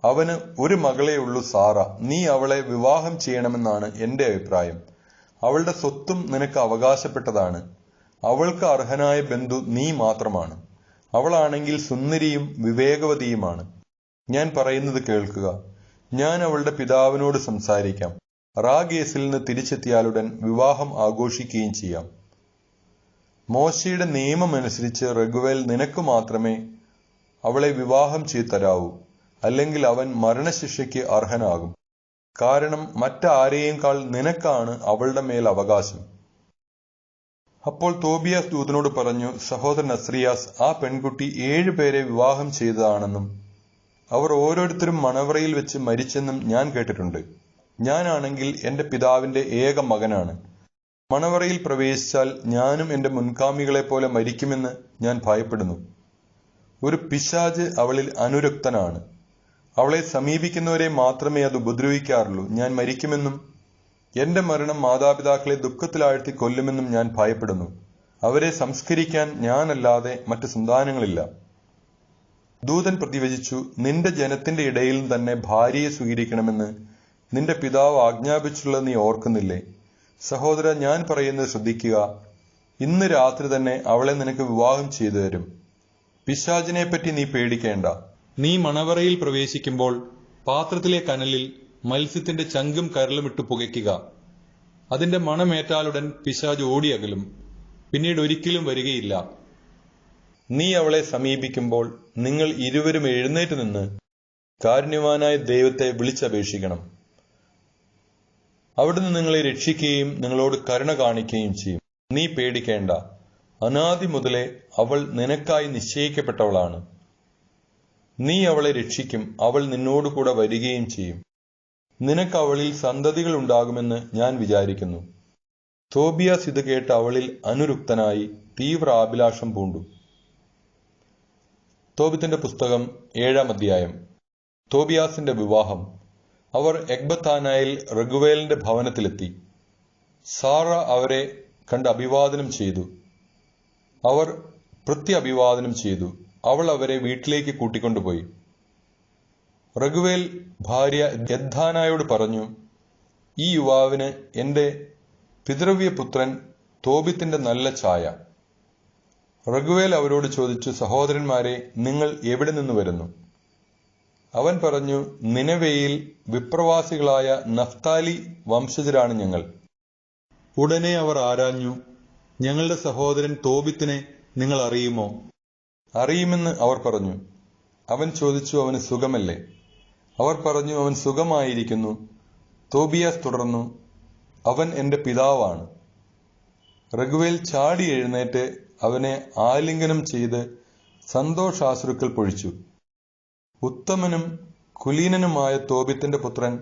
അവന് ഒരു മകളേ ഉള്ളൂ, സാറ. നീ അവളെ വിവാഹം ചെയ്യണമെന്നാണ് എന്റെ അഭിപ്രായം. അവളുടെ സ്വത്തും നിനക്ക് അവകാശപ്പെട്ടതാണ്. അവൾക്ക് അർഹനായ ബന്ധു നീ മാത്രമാണ്. അവളാണെങ്കിൽ സുന്ദരിയും വിവേകവതിയുമാണ്. ഞാൻ പറയുന്നത് കേൾക്കുക. ഞാൻ അവളുടെ പിതാവിനോട് സംസാരിക്കാം. റാഗേസിൽ നിന്ന് തിരിച്ചെത്തിയാലുടൻ വിവാഹം ആഘോഷിക്കുകയും ചെയ്യാം. മോശയുടെ നിയമമനുസരിച്ച് റഗുവേൽ നിനക്ക് മാത്രമേ അവളെ വിവാഹം ചെയ്തു തരാവൂ. അല്ലെങ്കിൽ അവൻ മരണശിക്ഷയ്ക്ക് അർഹനാകും. കാരണം മറ്റാരെയേക്കാൾ നിനക്കാണ് അവളുടെ മേൽ അവകാശം. അപ്പോൾ തോബിയാസ് ദൂതനോട് പറഞ്ഞു, സഹോദരൻ അസ്രിയാസ്, ആ പെൺകുട്ടി 7 പേരെ വിവാഹം ചെയ്തതാണെന്നും അവർ ഓരോരുത്തരും മണവറയിൽ വെച്ച് മരിച്ചെന്നും ഞാൻ കേട്ടിട്ടുണ്ട്. ഞാനാണെങ്കിൽ എന്റെ പിതാവിന്റെ ഏക മകനാണ്. മണവറയിൽ പ്രവേശിച്ചാൽ ഞാനും എന്റെ മുൻഗാമികളെ പോലെ മരിക്കുമെന്ന് ഞാൻ ഭയപ്പെടുന്നു. ഒരു പിശാച് അവളിൽ അനുരക്തനാണ്. അവളെ സമീപിക്കുന്നവരെ മാത്രമേ അത് ഉപദ്രവിക്കാറുള്ളൂ. ഞാൻ മരിക്കുമെന്നും എന്റെ മരണം മാതാപിതാക്കളെ ദുഃഖത്തിലാഴ്ത്തി കൊല്ലുമെന്നും ഞാൻ ഭയപ്പെടുന്നു. അവരെ സംസ്കരിക്കാൻ ഞാനല്ലാതെ മറ്റ് സന്താനങ്ങളില്ല. ദൂതൻ പ്രതിവചിച്ചു, നിന്റെ ജനത്തിന്റെ ഇടയിൽ തന്നെ ഭാര്യയെ സ്വീകരിക്കണമെന്ന് നിന്റെ പിതാവ് ആജ്ഞാപിച്ചുള്ളത് നീ ഓർക്കുന്നില്ലേ? സഹോദര, ഞാൻ പറയുന്നത് ശ്രദ്ധിക്കുക. ഇന്ന് രാത്രി തന്നെ അവളെ നിനക്ക് വിവാഹം ചെയ്തു തരും. പിശാചിനെപ്പറ്റി നീ പേടിക്കേണ്ട. നീ മണവറയിൽ പ്രവേശിക്കുമ്പോൾ പാത്രത്തിലെ കനലിൽ മത്സ്യത്തിന്റെ ചങ്കും കരളും ഇട്ട് പുകയ്ക്കുക. അതിന്റെ മണമേറ്റാലുടൻ പിശാച് ഓടിയകലും, പിന്നീട് ഒരിക്കലും വരികയില്ല. നീ അവളെ സമീപിക്കുമ്പോൾ നിങ്ങൾ ഇരുവരും എഴുന്നേറ്റ് നിന്ന് കാരുണ്യവാനായ ദൈവത്തെ വിളിച്ചപേക്ഷിക്കണം. അവിടുന്ന് നിങ്ങളെ രക്ഷിക്കുകയും നിങ്ങളോട് കരുണ കാണിക്കുകയും ചെയ്യും. നീ പേടിക്കേണ്ട. അനാദി മുതലേ അവൾ നിനക്കായി നിശ്ചയിക്കപ്പെട്ടവളാണ്. നീ അവളെ രക്ഷിക്കും. അവൾ നിന്നോടുകൂടെ വരികയും ചെയ്യും. നിനക്ക് അവളിൽ സന്തതികൾ ഉണ്ടാകുമെന്ന് ഞാൻ വിചാരിക്കുന്നു. തോബിയാസ് ഇത് കേട്ട് അവളിൽ അനുരുക്തനായി തീവ്ര അഭിലാഷം പൂണ്ടു. തോബിത്തിന്റെ പുസ്തകം 7-ാം അധ്യായം. തോബിയാസിന്റെ വിവാഹം. അവർ എഗ്ബത്താനയിൽ റഗുവേലിന്റെ ഭവനത്തിലെത്തി. സാറ അവരെ കണ്ട് അഭിവാദനം ചെയ്തു. അവർ പ്രത്യഭിവാദനം ചെയ്തു. അവൾ അവരെ വീട്ടിലേക്ക് കൂട്ടിക്കൊണ്ടുപോയി. റഗുവേൽ ഭാര്യ എദ്ധാനായോട് പറഞ്ഞു, ഈ യുവാവിന് എന്റെ പിതൃവ്യപുത്രൻ തോബിത്തിന്റെ നല്ല ഛായ. റഗുവേൽ അവരോട് ചോദിച്ചു, സഹോദരന്മാരെ, നിങ്ങൾ എവിടെ നിന്ന് വരുന്നു? അവൻ പറഞ്ഞു, നിനവയിൽ വിപ്രവാസികളായ നഫ്താലി വംശജരാണ് ഞങ്ങൾ. ഉടനെ അവർ ആരാഞ്ഞു, ഞങ്ങളുടെ സഹോദരൻ തോബിത്തിനെ നിങ്ങൾ അറിയുമോ? അറിയുമെന്ന് അവർ പറഞ്ഞു. അവൻ ചോദിച്ചു, അവന് സുഖമല്ലേ? അവർ പറഞ്ഞു, അവൻ സുഖമായിരിക്കുന്നു. തോബിയാസ് തുടർന്നു, അവൻ എന്റെ പിതാവാണ്. റഗുവേൽ ചാടി എഴുന്നേറ്റ് അവനെ ആലിംഗനം ചെയ്ത് സന്തോഷാശ്രുക്കൾ പൊഴിച്ചു. ഉത്തമനും കുലീനനുമായ തോബിത്തിന്റെ പുത്രൻ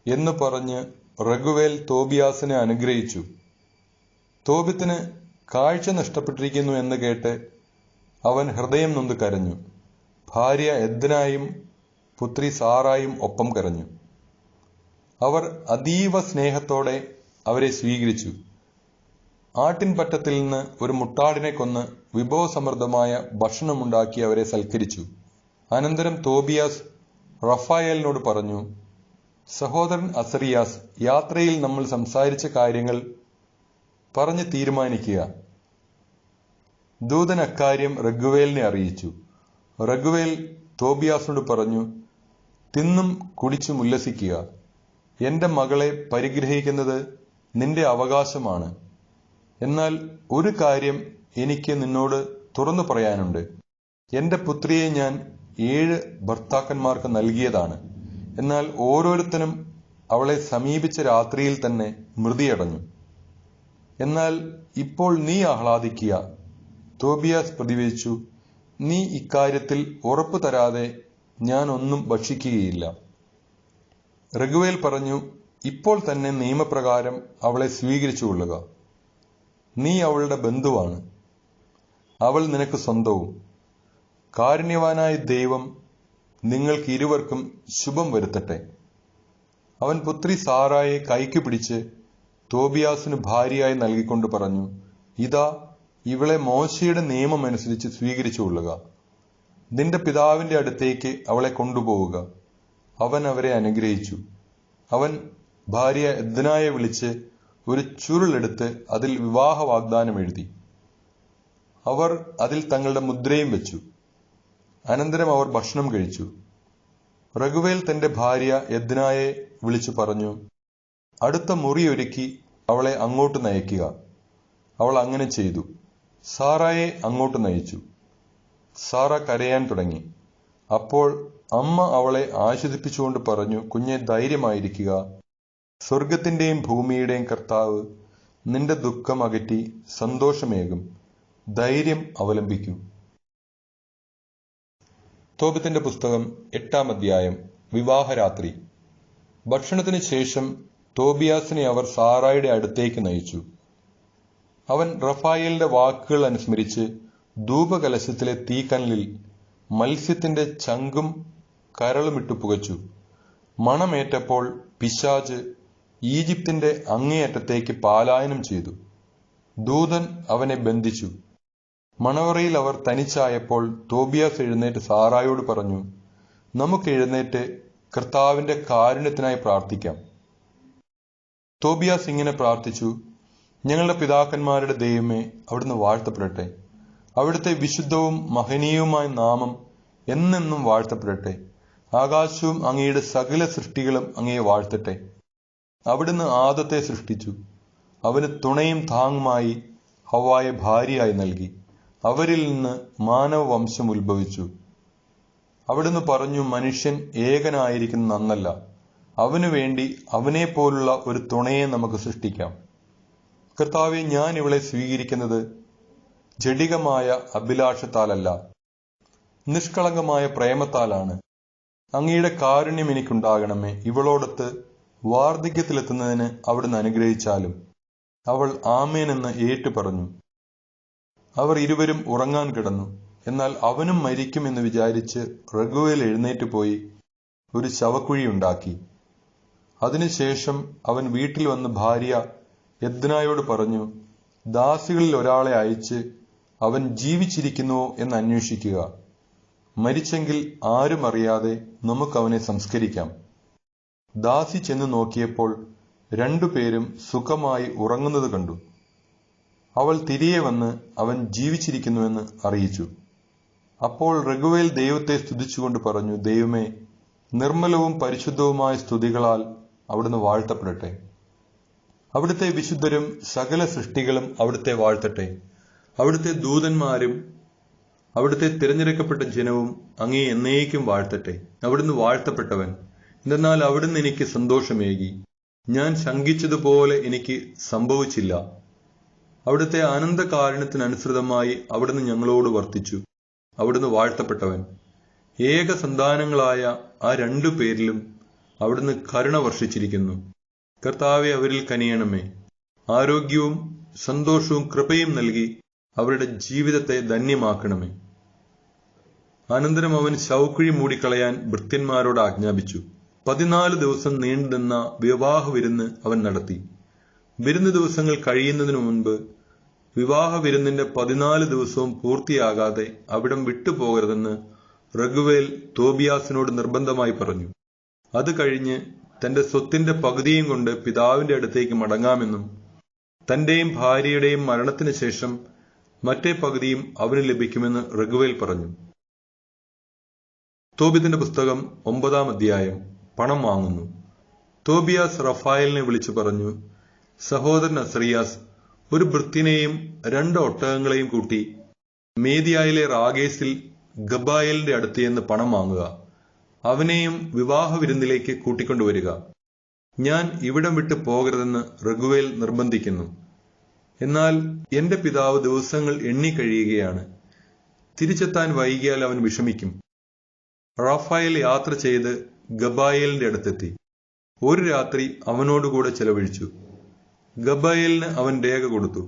എന്ന് പറഞ്ഞ് റഗുവേൽ തോബിയാസിനെ അനുഗ്രഹിച്ചു. തോബിത്തിന് കാഴ്ച നഷ്ടപ്പെട്ടിരിക്കുന്നു എന്ന് കേട്ട് അവൻ ഹൃദയം നൊന്ത് കരഞ്ഞു. ഭാര്യ എദ്നായും പുത്രി സാറായും ഒപ്പം കരഞ്ഞു. അവർ അതീവ സ്നേഹത്തോടെ അവരെ സ്വീകരിച്ചു. ആട്ടിൻപറ്റത്തിൽ നിന്ന് ഒരു മുട്ടാടിനെ കൊന്ന് വിഭവസമൃദ്ധമായ ഭക്ഷണമുണ്ടാക്കി അവരെ സൽക്കരിച്ചു. അനന്തരം തോബിയാസ് റഫായേലിനോട് പറഞ്ഞു, സഹോദരൻ അസറിയാസ്, യാത്രയിൽ നമ്മൾ സംസാരിച്ച കാര്യങ്ങൾ പറഞ്ഞ് തീരുമാനിക്കുക. ദൂതൻ അക്കാര്യം റഗുവേലിനെ അറിയിച്ചു. റഗുവേൽ തോബിയാസിനോട് പറഞ്ഞു, തിന്നും കുടിച്ചും ഉല്ലസിക്കുക. എന്റെ മകളെ പരിഗ്രഹിക്കുന്നത് നിന്റെ അവകാശമാണ്. എന്നാൽ ഒരു കാര്യം എനിക്ക് നിന്നോട് തുറന്നു പറയാനുണ്ട്. എന്റെ പുത്രിയെ ഞാൻ 7 ഭർത്താക്കന്മാർക്ക് നൽകിയതാണ്. എന്നാൽ ഓരോരുത്തരും അവളെ സമീപിച്ച രാത്രിയിൽ തന്നെ മൃതിയടഞ്ഞു. എന്നാൽ ഇപ്പോൾ നീ ആഹ്ലാദിക്കുക. തോബിയാസ് പ്രതിവചിച്ചു, നീ ഇക്കാര്യത്തിൽ ഉറപ്പു തരാതെ ഞാൻ ഒന്നും ഭക്ഷിക്കുകയില്ല. റഗുവേൽ പറഞ്ഞു, ഇപ്പോൾ തന്നെ നിയമപ്രകാരം അവളെ സ്വീകരിച്ചുകൊള്ളുക. നീ അവളുടെ ബന്ധുവാണ്. അവൾ നിനക്ക് സ്വന്തവും. കാരുണ്യവാനായ ദൈവം നിങ്ങൾക്ക് ഇരുവർക്കും ശുഭം വരുത്തട്ടെ. അവൻ പുത്രി സാറായെ കൈക്ക് പിടിച്ച് തോബിയാസിന് ഭാര്യയായി നൽകിക്കൊണ്ട് പറഞ്ഞു, ഇതാ, ഇവളെ മോശയുടെ നിയമമനുസരിച്ച് സ്വീകരിച്ചുകൊള്ളുക. നിന്റെ പിതാവിന്റെ അടുത്തേക്ക് അവളെ കൊണ്ടുപോവുക. അവൻ അവരെ അനുഗ്രഹിച്ചു. അവൻ ഭാര്യ എദ്നായെ വിളിച്ച് ഒരു ചുരുളെടുത്ത് അതിൽ വിവാഹ വാഗ്ദാനം എഴുതി. അവർ അതിൽ തങ്ങളുടെ മുദ്രയും വെച്ചു. അനന്തരം അവർ ഭക്ഷണം കഴിച്ചു. റഗുവേൽ തന്റെ ഭാര്യ എദ്നായെ വിളിച്ചു പറഞ്ഞു, അടുത്ത മുറി ഒരുക്കി അവളെ അങ്ങോട്ട് നയിക്കുക. അവൾ അങ്ങനെ ചെയ്തു. സാറായെ അങ്ങോട്ട് നയിച്ചു. സാറ കരയാൻ തുടങ്ങി. അപ്പോൾ അമ്മ അവളെ ആശ്വസിപ്പിച്ചുകൊണ്ട് പറഞ്ഞു, കുഞ്ഞെ, ധൈര്യമായിരിക്കുക. സ്വർഗത്തിന്റെയും ഭൂമിയുടെയും കർത്താവ് നിന്റെ ദുഃഖം അകറ്റി സന്തോഷമേകും. ധൈര്യം അവലംബിക്കൂ. തോബിത്തിന്റെ പുസ്തകം 8-ാം അധ്യായം. വിവാഹരാത്രി. ഭക്ഷണത്തിന് ശേഷം തോബിയാസിനെ അവർ സാറായുടെ അടുത്തേക്ക് നയിച്ചു. അവൻ റഫായേലിന്റെ വാക്കുകൾ അനുസ്മരിച്ച് ധൂപകലശത്തിലെ തീക്കനലിൽ മത്സ്യത്തിന്റെ ചങ്കും കരളുമിട്ടു പുകച്ചു. മണമേറ്റപ്പോൾ പിശാച് ഈജിപ്തിന്റെ അങ്ങേയറ്റത്തേക്ക് പലായനം ചെയ്തു. ദൂതൻ അവനെ ബന്ധിച്ചു. മണവറയിൽ അവർ തനിച്ചായപ്പോൾ തോബിയാസ് എഴുന്നേറ്റ് സാറായോട് പറഞ്ഞു, നമുക്ക് എഴുന്നേറ്റ് കർത്താവിന്റെ കാരുണ്യത്തിനായി പ്രാർത്ഥിക്കാം. തോബിയാസ് ഇങ്ങനെ പ്രാർത്ഥിച്ചു, ഞങ്ങളുടെ പിതാക്കന്മാരുടെ ദൈവമേ, അവിടുന്ന് വാഴ്ത്തപ്പെടട്ടെ. അവിടുത്തെ വിശുദ്ധവും മഹനീയവുമായ നാമം എന്നെന്നും വാഴ്ത്തപ്പെടട്ടെ. ആകാശവും അങ്ങയുടെ സകല സൃഷ്ടികളും അങ്ങയെ വാഴ്ത്തട്ടെ. അവിടുന്ന് ആദത്തെ സൃഷ്ടിച്ചു. അവന് തുണയും താങ്ങുമായി ഹവ്വായെ ഭാര്യയായി നൽകി. അവരിൽ നിന്ന് മാനവവംശം ഉത്ഭവിച്ചു. അവിടുന്ന് പറഞ്ഞു, മനുഷ്യൻ ഏകനായിരിക്കുന്ന നന്നല്ല. അവനു വേണ്ടി അവനെപ്പോലുള്ള ഒരു തുണയെ നമുക്ക് സൃഷ്ടിക്കാം. കർത്താവെ, ഞാൻ ഇവളെ സ്വീകരിക്കുന്നത് ജഡികമായ അഭിലാഷത്താലല്ല, നിഷ്കളങ്കമായ പ്രേമത്താലാണ്. അങ്ങയുടെ കാരുണ്യം എനിക്കുണ്ടാകണമേ. ഇവളോടൊത്ത് വാർദ്ധക്യത്തിലെത്തുന്നതിന് അവിടുന്ന് അനുഗ്രഹിച്ചാലും. അവൾ ആമേൻ എന്ന് ഏറ്റു പറഞ്ഞു. അവർ ഇരുവരും ഉറങ്ങാൻ കിടന്നു. എന്നാൽ അവനും മരിക്കും എന്ന് വിചാരിച്ച് റഗുവേൽ എഴുന്നേറ്റ് പോയി ഒരു ശവക്കുഴിയുണ്ടാക്കി. അതിനുശേഷം അവൻ വീട്ടിൽ വന്ന് ഭാര്യ എദ്നായോട് പറഞ്ഞു, ദാസികളിൽ ഒരാളെ അയച്ച് അവൻ ജീവിച്ചിരിക്കുന്നുവോ എന്ന് അന്വേഷിക്കുക. മരിച്ചെങ്കിൽ ആരും അറിയാതെ നമുക്കവനെ സംസ്കരിക്കാം. ദാസി ചെന്ന് നോക്കിയപ്പോൾ 2 പേരും സുഖമായി ഉറങ്ങുന്നത് കണ്ടു. അവൾ തിരികെ വന്ന് അവൻ ജീവിച്ചിരിക്കുന്നുവെന്ന് അറിയിച്ചു. അപ്പോൾ റഗുവേൽ ദൈവത്തെ സ്തുതിച്ചുകൊണ്ട് പറഞ്ഞു, ദൈവമേ, നിർമ്മലവും പരിശുദ്ധവുമായ സ്തുതികളാൽ അവിടുന്ന് വാഴ്ത്തപ്പെടട്ടെ. അവിടുത്തെ വിശുദ്ധരും സകല സൃഷ്ടികളും അവിടുത്തെ വാഴ്ത്തട്ടെ. അവിടുത്തെ ദൂതന്മാരും അവിടുത്തെ തിരഞ്ഞെടുക്കപ്പെട്ട ജനവും അങ്ങേ എന്നേക്കും വാഴ്ത്തട്ടെ. അവിടുന്ന് വാഴ്ത്തപ്പെട്ടവൻ, എന്നാൽ അവിടുന്ന് എനിക്ക് സന്തോഷമേകി. ഞാൻ ശങ്കിച്ചതുപോലെ എനിക്ക് സംഭവിച്ചില്ല. അവിടുത്തെ ആനന്ദകാരുണ്യത്തിനനുസൃതമായി അവിടുന്ന് ഞങ്ങളോട് വർത്തിച്ചു. അവിടുന്ന് വാഴ്ത്തപ്പെട്ടവൻ. ഏക സന്താനങ്ങളായ ആ 2 പേരിലും അവിടുന്ന് കരുണ വർഷിച്ചിരിക്കുന്നു. കർത്താവെ, അവരിൽ കനിയണമേ. ആരോഗ്യവും സന്തോഷവും കൃപയും നൽകി അവരുടെ ജീവിതത്തെ ധന്യമാക്കണമേ. അനന്തരം അവൻ ശവക്കുഴി മൂടിക്കളയാൻ ഭൃത്യന്മാരോട് ആജ്ഞാപിച്ചു. 14 ദിവസം നീണ്ടുനിന്ന വിവാഹ വിരുന്ന് അവൻ നടത്തി. വിരുന്ന് ദിവസങ്ങൾ കഴിയുന്നതിനു മുൻപ് വിവാഹ വിരുന്നിന്റെ 14 ദിവസവും പൂർത്തിയാകാതെ അവിടം വിട്ടുപോകരുതെന്ന് റഗുവേൽ തോബിയാസിനോട് നിർബന്ധമായി പറഞ്ഞു. അത് കഴിഞ്ഞ് തന്റെ സ്വത്തിന്റെ പകുതിയും കൊണ്ട് പിതാവിന്റെ അടുത്തേക്ക് മടങ്ങാമെന്നും തന്റെയും ഭാര്യയുടെയും മരണത്തിന് ശേഷം മറ്റേ പകുതിയും അവന് ലഭിക്കുമെന്ന് റഗുവേൽ പറഞ്ഞു. തോബിത്തിന്റെ പുസ്തകം 9-ാം അധ്യായം. പണം വാങ്ങുന്നു. തോബിയാസ് റഫായേലിനെ വിളിച്ചു പറഞ്ഞു, സഹോദരൻ അസറിയാസ്, ഒരു ഭൃത്യനെയും 2 ഒട്ടകങ്ങളെയും കൂട്ടി മേദിയായിലെ റാഗേസിൽ ഗബായേലിന്റെ അടുത്ത് ചെന്ന് പണം വാങ്ങുക. അവനെയും വിവാഹ വിരുന്നിലേക്ക് കൂട്ടിക്കൊണ്ടുവരിക. ഞാൻ ഇവിടം വിട്ട് പോകരുതെന്ന് റഗുവേൽ നിർബന്ധിക്കുന്നു. എന്നാൽ എന്റെ പിതാവ് ദിവസങ്ങൾ എണ്ണിക്കഴിയുകയാണ്. തിരിച്ചെത്താൻ വൈകിയാൽ അവൻ വിഷമിക്കും. റാഫായേൽ യാത്ര ചെയ്ത് ഗബായേലിന്റെ അടുത്തെത്തി. ഒരു രാത്രി അവനോടുകൂടെ ചെലവഴിച്ചു. ഗബായേലിന് അവൻ രേഖ കൊടുത്തു.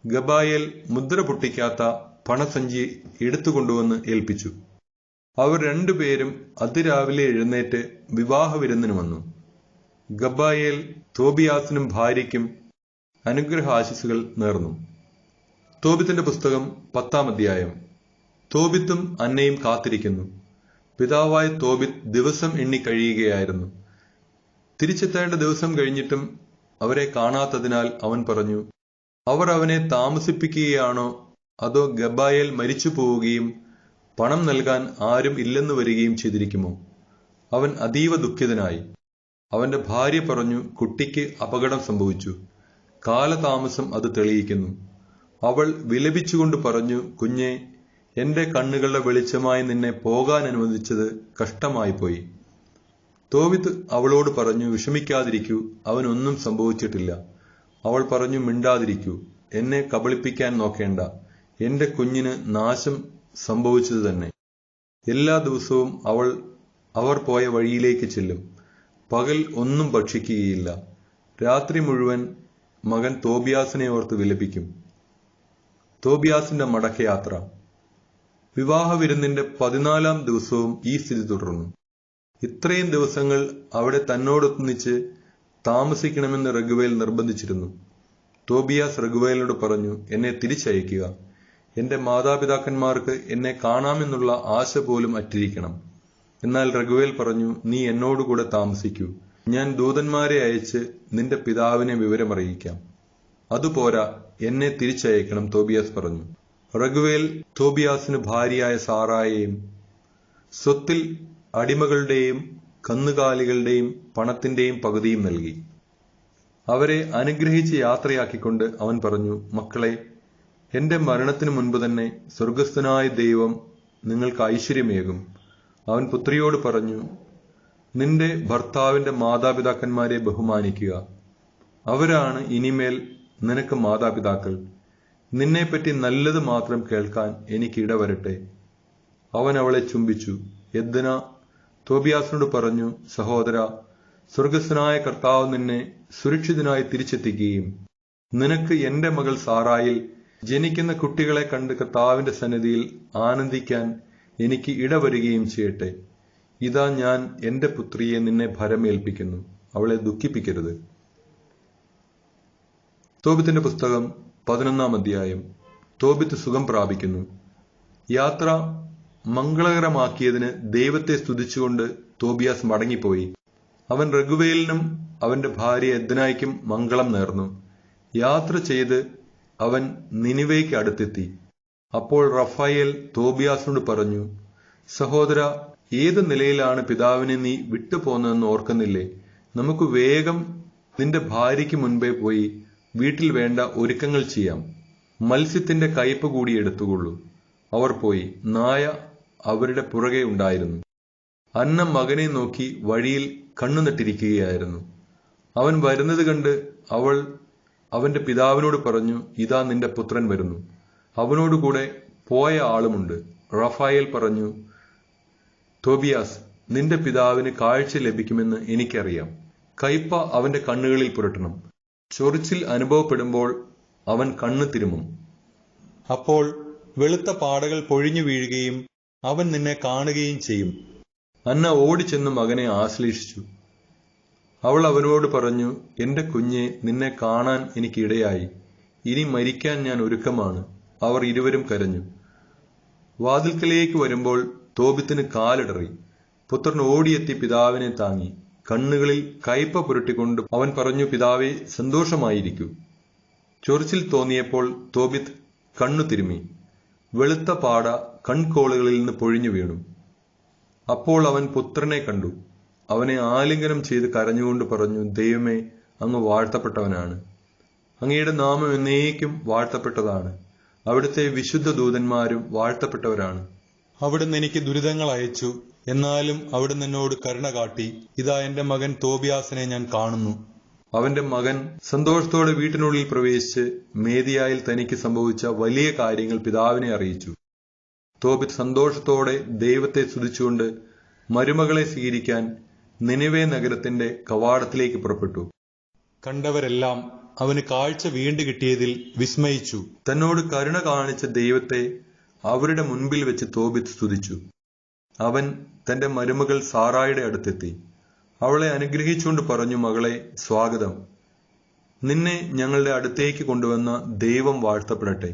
ഗബായേൽ മുദ്ര പൊട്ടിക്കാത്ത പണസഞ്ചി എടുത്തുകൊണ്ടുവന്ന് ഏൽപ്പിച്ചു. അവർ 2 പേരും അതിരാവിലെ എഴുന്നേറ്റ് വിവാഹ വിരുന്നിന് വന്നു. ഗബായേൽ തോബിയാസിനും ഭാര്യയ്ക്കും അനുഗ്രഹാശിസുകൾ നേർന്നു. തോബിത്തിന്റെ പുസ്തകം 10-ാം അധ്യായം. തോബിത്തും അന്നയും കാത്തിരിക്കുന്നു. പിതാവായ തോബിത്ത് ദിവസം എണ്ണിക്കഴിയുകയായിരുന്നു. തിരിച്ചെത്തേണ്ട ദിവസം കഴിഞ്ഞിട്ടും അവരെ കാണാത്തതിനാൽ അവൻ പറഞ്ഞു, അവർ അവനെ താമസിപ്പിക്കുകയാണോ അതോ ഗബായേൽ മരിച്ചു പോവുകയും പണം നൽകാൻ ആരും ഇല്ലെന്ന് വരികയും ചെയ്തിരിക്കുമോ? അവൻ അതീവ ദുഃഖിതനായി. അവന്റെ ഭാര്യ പറഞ്ഞു, കുട്ടിക്ക് അപകടം സംഭവിച്ചു. കാലതാമസം അത് തെളിയിക്കുന്നു. അവൾ വിലപിച്ചുകൊണ്ട് പറഞ്ഞു, കുഞ്ഞെ, എന്റെ കണ്ണുകളുടെ വെളിച്ചമായി നിന്നെ പോകാൻ അനുവദിച്ചത് കഷ്ടമായി പോയി. തോബിത്ത് അവളോട് പറഞ്ഞു, വിഷമിക്കാതിരിക്കൂ, അവനൊന്നും സംഭവിച്ചിട്ടില്ല. അവൾ പറഞ്ഞു, മിണ്ടാതിരിക്കൂ, എന്നെ കബളിപ്പിക്കാൻ നോക്കേണ്ട. എന്റെ കുഞ്ഞിന് നാശം സംഭവിച്ചത് തന്നെ. എല്ലാ ദിവസവും അവർ പോയ വഴിയിലേക്ക് ചെല്ലും. പകൽ ഒന്നും ഭക്ഷിക്കുകയില്ല. രാത്രി മുഴുവൻ മകൻ തോബിയാസിനെ ഓർത്ത് വിലപിക്കും. തോബിയാസിന്റെ മടക്കയാത്ര. വിവാഹ വിരുന്നിന്റെ 14-ാം ദിവസവും ഈ സ്ഥിതി തുടർന്നു. ഇത്രയും ദിവസങ്ങൾ അവിടെ തന്നോടൊന്നിച്ച് താമസിക്കണമെന്ന് റഗുവേൽ നിർബന്ധിച്ചിരുന്നു. തോബിയാസ് റഗുവേലിനോട് പറഞ്ഞു, എന്നെ തിരിച്ചയക്കുക. എന്റെ മാതാപിതാക്കന്മാർക്ക് എന്നെ കാണാമെന്നുള്ള ആശ പോലും അറ്റിരിക്കണം. എന്നാൽ റഗുവേൽ പറഞ്ഞു, നീ എന്നോടുകൂടെ താമസിക്കൂ. ഞാൻ ദൂതന്മാരെ അയച്ച് നിന്റെ പിതാവിനെ വിവരമറിയിക്കാം. അതുപോരാ, എന്നെ തിരിച്ചയക്കണം, തോബിയാസ് പറഞ്ഞു. റഗുവേൽ തോബിയാസിന് ഭാര്യയായ സാറായെയും സ്വത്തിൽ അടിമകളുടെയും കന്നുകാലികളുടെയും പണത്തിന്റെയും പകുതിയും നൽകി. അവരെ അനുഗ്രഹിച്ച് യാത്രയാക്കിക്കൊണ്ട് അവൻ പറഞ്ഞു, മക്കളെ, എന്റെ മരണത്തിനു മുൻപ് തന്നെ സ്വർഗസ്ഥനായ ദൈവം നിങ്ങൾക്ക് ഐശ്വര്യമേകും. അവൻ പുത്രിയോട് പറഞ്ഞു, നിന്റെ ഭർത്താവിന്റെ മാതാപിതാക്കന്മാരെ ബഹുമാനിക്കുക. അവരാണ് ഇനിമേൽ നിനക്ക് മാതാപിതാക്കൾ. നിന്നെപ്പറ്റി നല്ലത് മാത്രം കേൾക്കാൻ എനിക്ക് ഇടവരട്ടെ. അവൻ അവളെ ചുംബിച്ചു. യദ്ന തോബിയാസിനോട് പറഞ്ഞു, സഹോദര, സ്വർഗസ്ഥനായ കർത്താവ് നിന്നെ സുരക്ഷിതനായി തിരിച്ചെത്തിക്കുകയും നിനക്ക് എന്റെ മകൾ സാറായിൽ ജനിക്കുന്ന കുട്ടികളെ കണ്ട് കർത്താവിന്റെ സന്നിധിയിൽ ആനന്ദിക്കാൻ എനിക്ക് ഇടവരുകയും ചെയ്യട്ടെ. ഇതാ, ഞാൻ എന്റെ പുത്രിയെ നിന്നെ ഭരമേൽപ്പിക്കുന്നു. അവളെ ദുഃഖിപ്പിക്കരുത്. തോബിത്തിന്റെ പുസ്തകം 11-ാം അധ്യായം. തോബിത്ത് സുഖം പ്രാപിക്കുന്നു. യാത്ര മംഗളകരമാക്കിയതിന് ദൈവത്തെ സ്തുതിച്ചുകൊണ്ട് തോബിയാസ് മടങ്ങിപ്പോയി. അവൻ റഗുവേലിനും അവന്റെ ഭാര്യ യദ്നായ്ക്കും മംഗളം നേർന്നു. യാത്ര ചെയ്ത് അവൻ നിനിവേയ്ക്ക് അടുത്തെത്തി. അപ്പോൾ റഫായേൽ തോബിയാസിനോട് പറഞ്ഞു, സഹോദര, ഏത് നിലയിലാണ് പിതാവിനെ നീ വിട്ടുപോന്നതെന്ന് ഓർക്കുന്നില്ലേ? നമുക്ക് വേഗം നിന്റെ ഭാര്യയ്ക്ക് മുൻപേ പോയി വീട്ടിൽ വേണ്ട ഒരുക്കങ്ങൾ ചെയ്യാം. മത്സ്യത്തിന്റെ കയ്പ് കൂടി എടുത്തുകൊള്ളൂ. അവർ പോയി. നായ അവരുടെ പുറകെ ഉണ്ടായിരുന്നു. അന്ന മകനെ നോക്കി വഴിയിൽ കണ്ണുനട്ടിരിക്കുകയായിരുന്നു. അവൻ വരുന്നത് കണ്ട് അവൾ അവന്റെ പിതാവിനോട് പറഞ്ഞു, ഇതാ നിന്റെ പുത്രൻ വരുന്നു, അവനോടുകൂടെ പോയ ആളുമുണ്ട്. റഫായേൽ പറഞ്ഞു, തോബിയാസ്, നിന്റെ പിതാവിന് കാഴ്ച ലഭിക്കുമെന്ന് എനിക്കറിയാം. കയ്പ അവന്റെ കണ്ണുകളിൽ പുരട്ടണം. ചൊറിച്ചിൽ അനുഭവപ്പെടുമ്പോൾ അവൻ കണ്ണു തിരുമും. അപ്പോൾ വെളുത്ത പാടകൾ പൊഴിഞ്ഞു വീഴുകയും അവൻ നിന്നെ കാണുകയും ചെയ്യും. അന്ന ഓടിച്ചെന്ന് മകനെ ആശ്ലേഷിച്ചു. അവൾ അവനോട് പറഞ്ഞു, എന്റെ കുഞ്ഞെ, നിന്നെ കാണാൻ എനിക്കിടയായി. ഇനി മരിക്കാൻ ഞാൻ ഒരുക്കമാണ്. അവർ ഇരുവരും കരഞ്ഞു. വാതിൽക്കലേക്ക് വരുമ്പോൾ തോബിത്തിന് കാലിടറി. പുത്രൻ ഓടിയെത്തി പിതാവിനെ താങ്ങി. കണ്ണുകളിൽ കയ്പ പുരട്ടിക്കൊണ്ട് അവൻ പറഞ്ഞു, പിതാവേ, സന്തോഷമായിരിക്കൂ. ചൊറിച്ചിൽ തോന്നിയപ്പോൾ തോബിത്ത് കണ്ണു തിരുമ്മി. വെളുത്ത പാട കൺകോളുകളിൽ നിന്ന് പൊഴിഞ്ഞു വീണു. അപ്പോൾ അവൻ പുത്രനെ കണ്ടു. അവനെ ആലിംഗനം ചെയ്ത് കരഞ്ഞുകൊണ്ട് പറഞ്ഞു, ദൈവമേ, അങ്ങ് വാഴ്ത്തപ്പെട്ടവനാണ്. അങ്ങയുടെ നാമം എന്നേക്കും വാഴ്ത്തപ്പെട്ടതാണ്. അവിടുത്തെ വിശുദ്ധ ദൂതന്മാരും വാഴ്ത്തപ്പെട്ടവരാണ്. അവിടുന്ന് എനിക്ക് ദുരിതങ്ങൾ അയച്ചു, എന്നാലും അവിടുന്ന് എന്നോട് കരുണ കാട്ടി. ഇതാ എന്റെ മകൻ തോബിയാസിനെ ഞാൻ കാണുന്നു. അവന്റെ മകൻ സന്തോഷത്തോടെ വീട്ടിനുള്ളിൽ പ്രവേശിച്ച് മേദിയായിൽ തനിക്ക് സംഭവിച്ച വലിയ കാര്യങ്ങൾ പിതാവിനെ അറിയിച്ചു. തോബിത്ത് സന്തോഷത്തോടെ ദൈവത്തെ സ്തുതിച്ചുകൊണ്ട് മരുമകളെ സ്വീകരിക്കാൻ നിനിവേ നഗരത്തിന്റെ കവാടത്തിലേക്ക് പുറപ്പെട്ടു. കണ്ടവരെല്ലാം അവന് കാഴ്ച വീണ്ടു കിട്ടിയതിൽ വിസ്മയിച്ചു. തന്നോട് കരുണ കാണിച്ച ദൈവത്തെ അവരുടെ മുൻപിൽ വെച്ച് തോബിത്ത് സ്തുതിച്ചു. അവൻ തന്റെ മരുമകൾ സാറായുടെ അടുത്തെത്തി. അവളെ അനുഗ്രഹിച്ചുകൊണ്ട് പറഞ്ഞു, മകളെ, സ്വാഗതം. നിന്നെ ഞങ്ങളുടെ അടുത്തേക്ക് കൊണ്ടുവന്ന ദൈവം വാഴ്ത്തപ്പെടട്ടെ.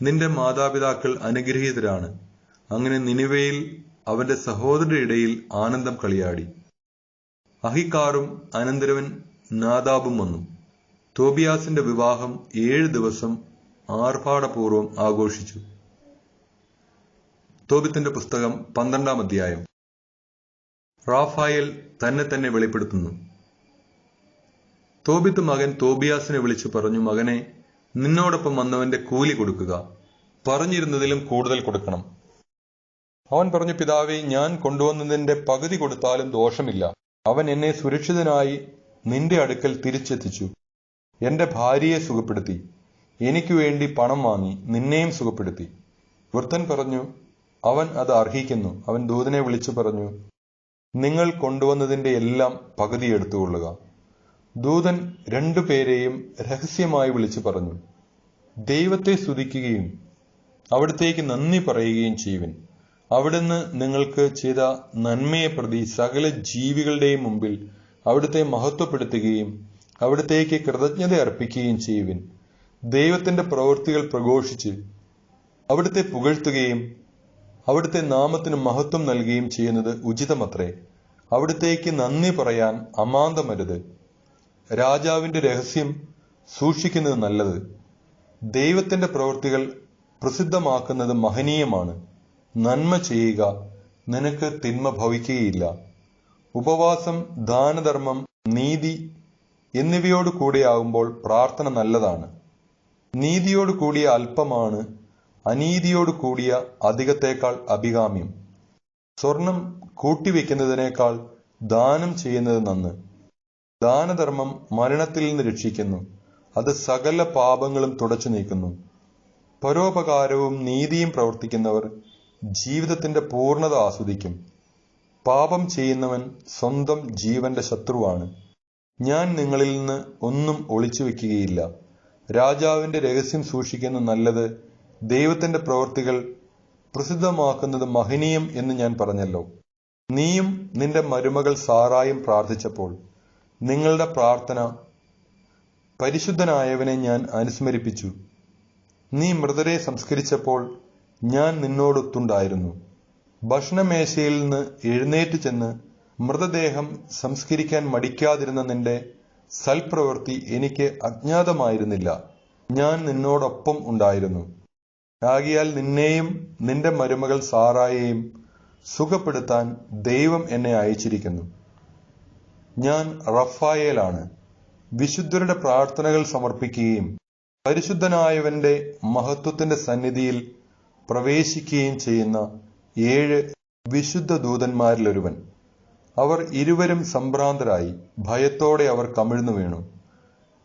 നിന്റെ മാതാപിതാക്കൾ അനുഗ്രഹീതരാണ്. അങ്ങനെ നിനിവേയിൽ അവന്റെ സഹോദരരുടെ ഇടയിൽ ആനന്ദം കളിയാടി. അഹിക്കാറും അനന്തരവൻ നാദാബും വന്നു. തോബിയാസിന്റെ വിവാഹം 7 ദിവസം ആർഭാടപൂർവ്വം ആഘോഷിച്ചു. തോബിത്തിന്റെ പുസ്തകം 12-ാം അധ്യായം. റാഫായേൽ തന്നെ വെളിപ്പെടുത്തുന്നു. തോബിത്ത് മകൻ തോബിയാസിനെ വിളിച്ചു പറഞ്ഞു, മകനെ, നിന്നോടൊപ്പം വന്നവന്റെ കൂലി കൊടുക്കുക. പറഞ്ഞിരുന്നതിലും കൂടുതൽ കൊടുക്കണം. അവൻ പറഞ്ഞു, പിതാവേ, ഞാൻ കൊണ്ടുവന്നതിന്റെ പകുതി കൊടുത്താലും ദോഷമില്ല. അവൻ എന്നെ സുരക്ഷിതനായി നിന്റെ അടുക്കൽ തിരിച്ചെത്തിച്ചു. എന്റെ ഭാര്യയെ സുഖപ്പെടുത്തി. എനിക്കു വേണ്ടി പണം വാങ്ങി. നിന്നെയും സുഖപ്പെടുത്തി. വൃദ്ധൻ പറഞ്ഞു, അവൻ അത് അർഹിക്കുന്നു. അവൻ ദൂതനെ വിളിച്ചു പറഞ്ഞു, നിങ്ങൾ കൊണ്ടുവന്നതിന്റെ എല്ലാം പകുതി എടുത്തുകൊള്ളുക. ദൂതൻ 2 പേരെയും രഹസ്യമായി വിളിച്ചു പറഞ്ഞു, ദൈവത്തെ സ്തുതിക്കുകയും അവിടത്തേക്ക് നന്ദി പറയുകയും ചെയ്യുവിൻ. അവിടുന്ന് നിങ്ങൾക്ക് ചെയ്ത നന്മയെ പ്രതി സകല ജീവികളുടെയും മുമ്പിൽ അവിടുത്തെ മഹത്വപ്പെടുത്തുകയും അവിടത്തേക്ക് കൃതജ്ഞത അർപ്പിക്കുകയും ചെയ്യുവിൻ. ദൈവത്തിന്റെ പ്രവൃത്തികൾ പ്രഘോഷിച്ച് അവിടുത്തെ പുകഴ്ത്തുകയും അവിടുത്തെ നാമത്തിന് മഹത്വം നൽകുകയും ചെയ്യുന്നത് ഉചിതമത്രേ. അവിടുത്തേക്ക് നന്ദി പറയാൻ അമാന്തമരുത്. രാജാവിന്റെ രഹസ്യം സൂക്ഷിക്കുന്നത് നല്ലത്. ദൈവത്തിന്റെ പ്രവൃത്തികൾ പ്രസിദ്ധമാക്കുന്നത് മഹനീയമാണ്. നന്മ ചെയ്യുക, നിനക്ക് തിന്മ ഭവിക്കുകയില്ല. ഉപവാസം, ദാനധർമ്മം, നീതി എന്നിവയോട് കൂടിയാകുമ്പോൾ പ്രാർത്ഥന നല്ലതാണ്. നീതിയോട് കൂടിയ അല്പമാണ് അനീതിയോട് കൂടിയ അധികത്തേക്കാൾ അഭികാമ്യം. സ്വർണം കൂട്ടിവെക്കുന്നതിനേക്കാൾ ദാനം ചെയ്യുന്നത് നന്ന്. ദാനധർമ്മം മരണത്തിൽ നിന്ന് രക്ഷിക്കുന്നു. അത് സകല പാപങ്ങളും തുടച്ചു നീക്കുന്നു. പരോപകാരവും നീതിയും പ്രവർത്തിക്കുന്നവർ ജീവിതത്തിന്റെ പൂർണ്ണത ആസ്വദിക്കും. പാപം ചെയ്യുന്നവൻ സ്വന്തം ജീവന്റെ ശത്രുവാണ്. ഞാൻ നിങ്ങളിൽ നിന്ന് ഒന്നും ഒളിച്ചു വെക്കുകയില്ല. രാജാവിന്റെ രഹസ്യം സൂക്ഷിക്കുന്ന നല്ലത്, ദൈവത്തിന്റെ പ്രവൃത്തികൾ പ്രസിദ്ധമാക്കുന്നത് മഹനീയം എന്ന് ഞാൻ പറഞ്ഞല്ലോ. നീയും നിന്റെ മരുമകൾ സാറായും പ്രാർത്ഥിച്ചപ്പോൾ നിങ്ങളുടെ പ്രാർത്ഥന പരിശുദ്ധനായവനെ ഞാൻ അനുസ്മരിപ്പിച്ചു. നീ മൃതരെ സംസ്കരിച്ചപ്പോൾ ഞാൻ നിന്നോടൊത്തുണ്ടായിരുന്നു. ഭക്ഷണമേശയിൽ നിന്ന് എഴുന്നേറ്റ് ചെന്ന് മൃതദേഹം സംസ്കരിക്കാൻ മടിക്കാതിരുന്ന നിന്റെ സൽപ്രവൃത്തി എനിക്ക് അജ്ഞാതമായിരുന്നില്ല. ഞാൻ നിന്നോടൊപ്പം ഉണ്ടായിരുന്നു. ആകയാൽ നിന്നെയും നിന്റെ മരുമകൾ സാറായെയും സുഖപ്പെടുത്താൻ ദൈവം എന്നെ അയച്ചിരിക്കുന്നു. ഞാൻ റഫായേലാണ്, വിശുദ്ധരുടെ പ്രാർത്ഥനകൾ സമർപ്പിക്കുകയും പരിശുദ്ധനായവന്റെ മഹത്വത്തിന്റെ സന്നിധിയിൽ പ്രവേശിക്കുകയും ചെയ്യുന്ന 7 വിശുദ്ധ ദൂതന്മാരിലൊരുവൻ. അവർ ഇരുവരും സംഭ്രാന്തരായി ഭയത്തോടെ അവർ കമിഴ്ന്നു വീണു.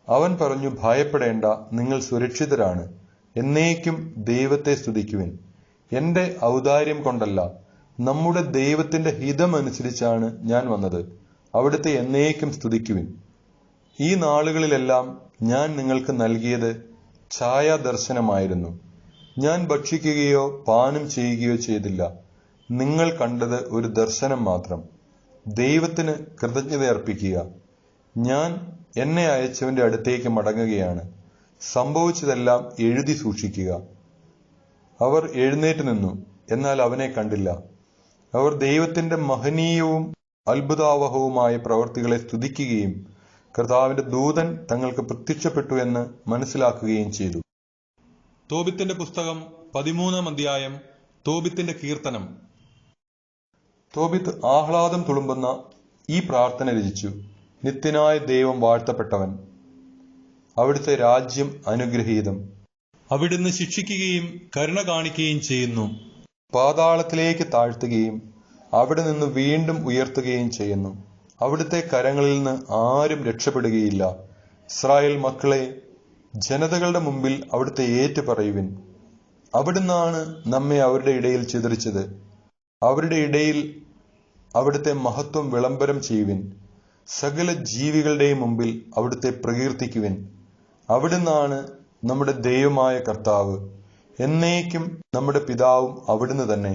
അവൻ പറഞ്ഞു, ഭയപ്പെടേണ്ട, നിങ്ങൾ സുരക്ഷിതരാണ്. എന്നേക്കും ദൈവത്തെ സ്തുതിക്കുവിൻ. എന്റെ ഔദാര്യം കൊണ്ടല്ല, നമ്മുടെ ദൈവത്തിന്റെ ഹിതമനുസരിച്ചാണ് ഞാൻ വന്നത്. അവിടുത്തെ എന്നേക്കും സ്തുതിക്കുവിൻ. ഈ നാളുകളിലെല്ലാം ഞാൻ നിങ്ങൾക്ക് നൽകിയത് ഛായാദർശനമായിരുന്നു. ഞാൻ ഭക്ഷിക്കുകയോ പാനം ചെയ്യുകയോ ചെയ്തില്ല. നിങ്ങൾ കണ്ടത് ഒരു ദർശനം മാത്രം. ദൈവത്തിന് കൃതജ്ഞതയർപ്പിക്കുക. ഞാൻ എന്നെ അയച്ചവന്റെ അടുത്തേക്ക് മടങ്ങുകയാണ്. സംഭവിച്ചതെല്ലാം എഴുതി സൂക്ഷിക്കുക. അവർ എഴുന്നേറ്റ് നിന്നു, എന്നാൽ അവനെ കണ്ടില്ല. അവർ ദൈവത്തിന്റെ മഹനീയവും അത്ഭുതാവഹവുമായ പ്രവൃത്തികളെ സ്തുതിക്കുകയും കർത്താവിന്റെ ദൂതൻ തങ്ങൾക്ക് പ്രത്യക്ഷപ്പെട്ടു എന്ന് മനസ്സിലാക്കുകയും ചെയ്തു. തോബിത്തിന്റെ പുസ്തകം 13-ാം അധ്യായം. തോബിത്തിന്റെ കീർത്തനം. തോബിത്ത് ആഹ്ലാദം തുളുമ്പുന്ന ഈ പ്രാർത്ഥന രചിച്ചു. നിത്യനായ ദൈവം വാഴ്ത്തപ്പെട്ടവൻ. അവിടുത്തെ രാജ്യം അനുഗ്രഹീതം. അവിടുന്ന് ശിക്ഷിക്കുകയും കരുണ കാണിക്കുകയും ചെയ്യുന്നു. പാതാളത്തിലേക്ക് താഴ്ത്തുകയും അവിടെ നിന്ന് വീണ്ടും ഉയർത്തുകയും ചെയ്യുന്നു. അവിടുത്തെ കരങ്ങളിൽ നിന്ന് ആരും രക്ഷപ്പെടുകയില്ല. ഇസ്രായേൽ മക്കളെ, ജനതകളുടെ മുമ്പിൽ അവിടുത്തെ ഏറ്റുപറയുവിൻ. അവിടുന്നാണ് നമ്മെ അവരുടെ ഇടയിൽ ചിതറിച്ചത്. അവരുടെ ഇടയിൽ അവിടുത്തെ മഹത്വം വിളംബരം ചെയ്യുവിൻ. സകല ജീവികളുടെയും മുമ്പിൽ അവിടുത്തെ പ്രകീർത്തിക്കുവിൻ. അവിടുന്നാണ് നമ്മുടെ ദൈവമായ കർത്താവ്. എന്നേക്കും നമ്മുടെ പിതാവും അവിടുന്ന് തന്നെ.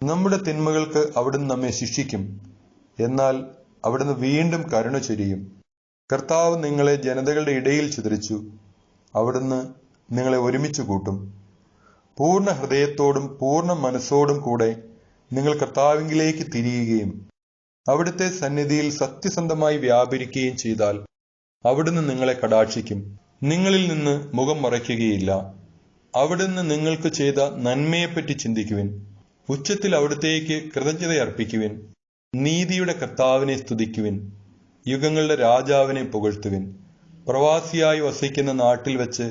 നമ്മുടെ തിന്മകൾക്ക് അവിടുന്ന് നമ്മെ ശിക്ഷിക്കും. എന്നാൽ അവിടുന്ന് വീണ്ടും കരുണ ചൊരിയും. കർത്താവ് നിങ്ങളെ ജനതകളുടെ ഇടയിൽ ചിതറിച്ചു. അവിടുന്ന് നിങ്ങളെ ഒരുമിച്ച് കൂട്ടും. പൂർണ്ണ ഹൃദയത്തോടും പൂർണ്ണ മനസ്സോടും കൂടെ നിങ്ങൾ കർത്താവിങ്കിലേക്ക് തിരിയുകയും അവിടുത്തെ സന്നിധിയിൽ സത്യസന്ധമായി വ്യാപരിക്കുകയും ചെയ്താൽ അവിടുന്ന് നിങ്ങളെ കടാക്ഷിക്കും. നിങ്ങളിൽ നിന്ന് മുഖം മറയ്ക്കുകയില്ല. അവിടുന്ന് നിങ്ങൾക്ക് ചെയ്ത നന്മയെപ്പറ്റി ചിന്തിക്കുവിൻ. ഉച്ചത്തിൽ അവിടുത്തേക്ക് കൃതജ്ഞതയർപ്പിക്കുവിൻ. നീതിയുടെ കർത്താവിനെ സ്തുതിക്കുവിൻ. യുഗങ്ങളുടെ രാജാവിനെ പുകഴ്ത്തുവിൻ. പ്രവാസിയായി വസിക്കുന്ന നാട്ടിൽ വെച്ച്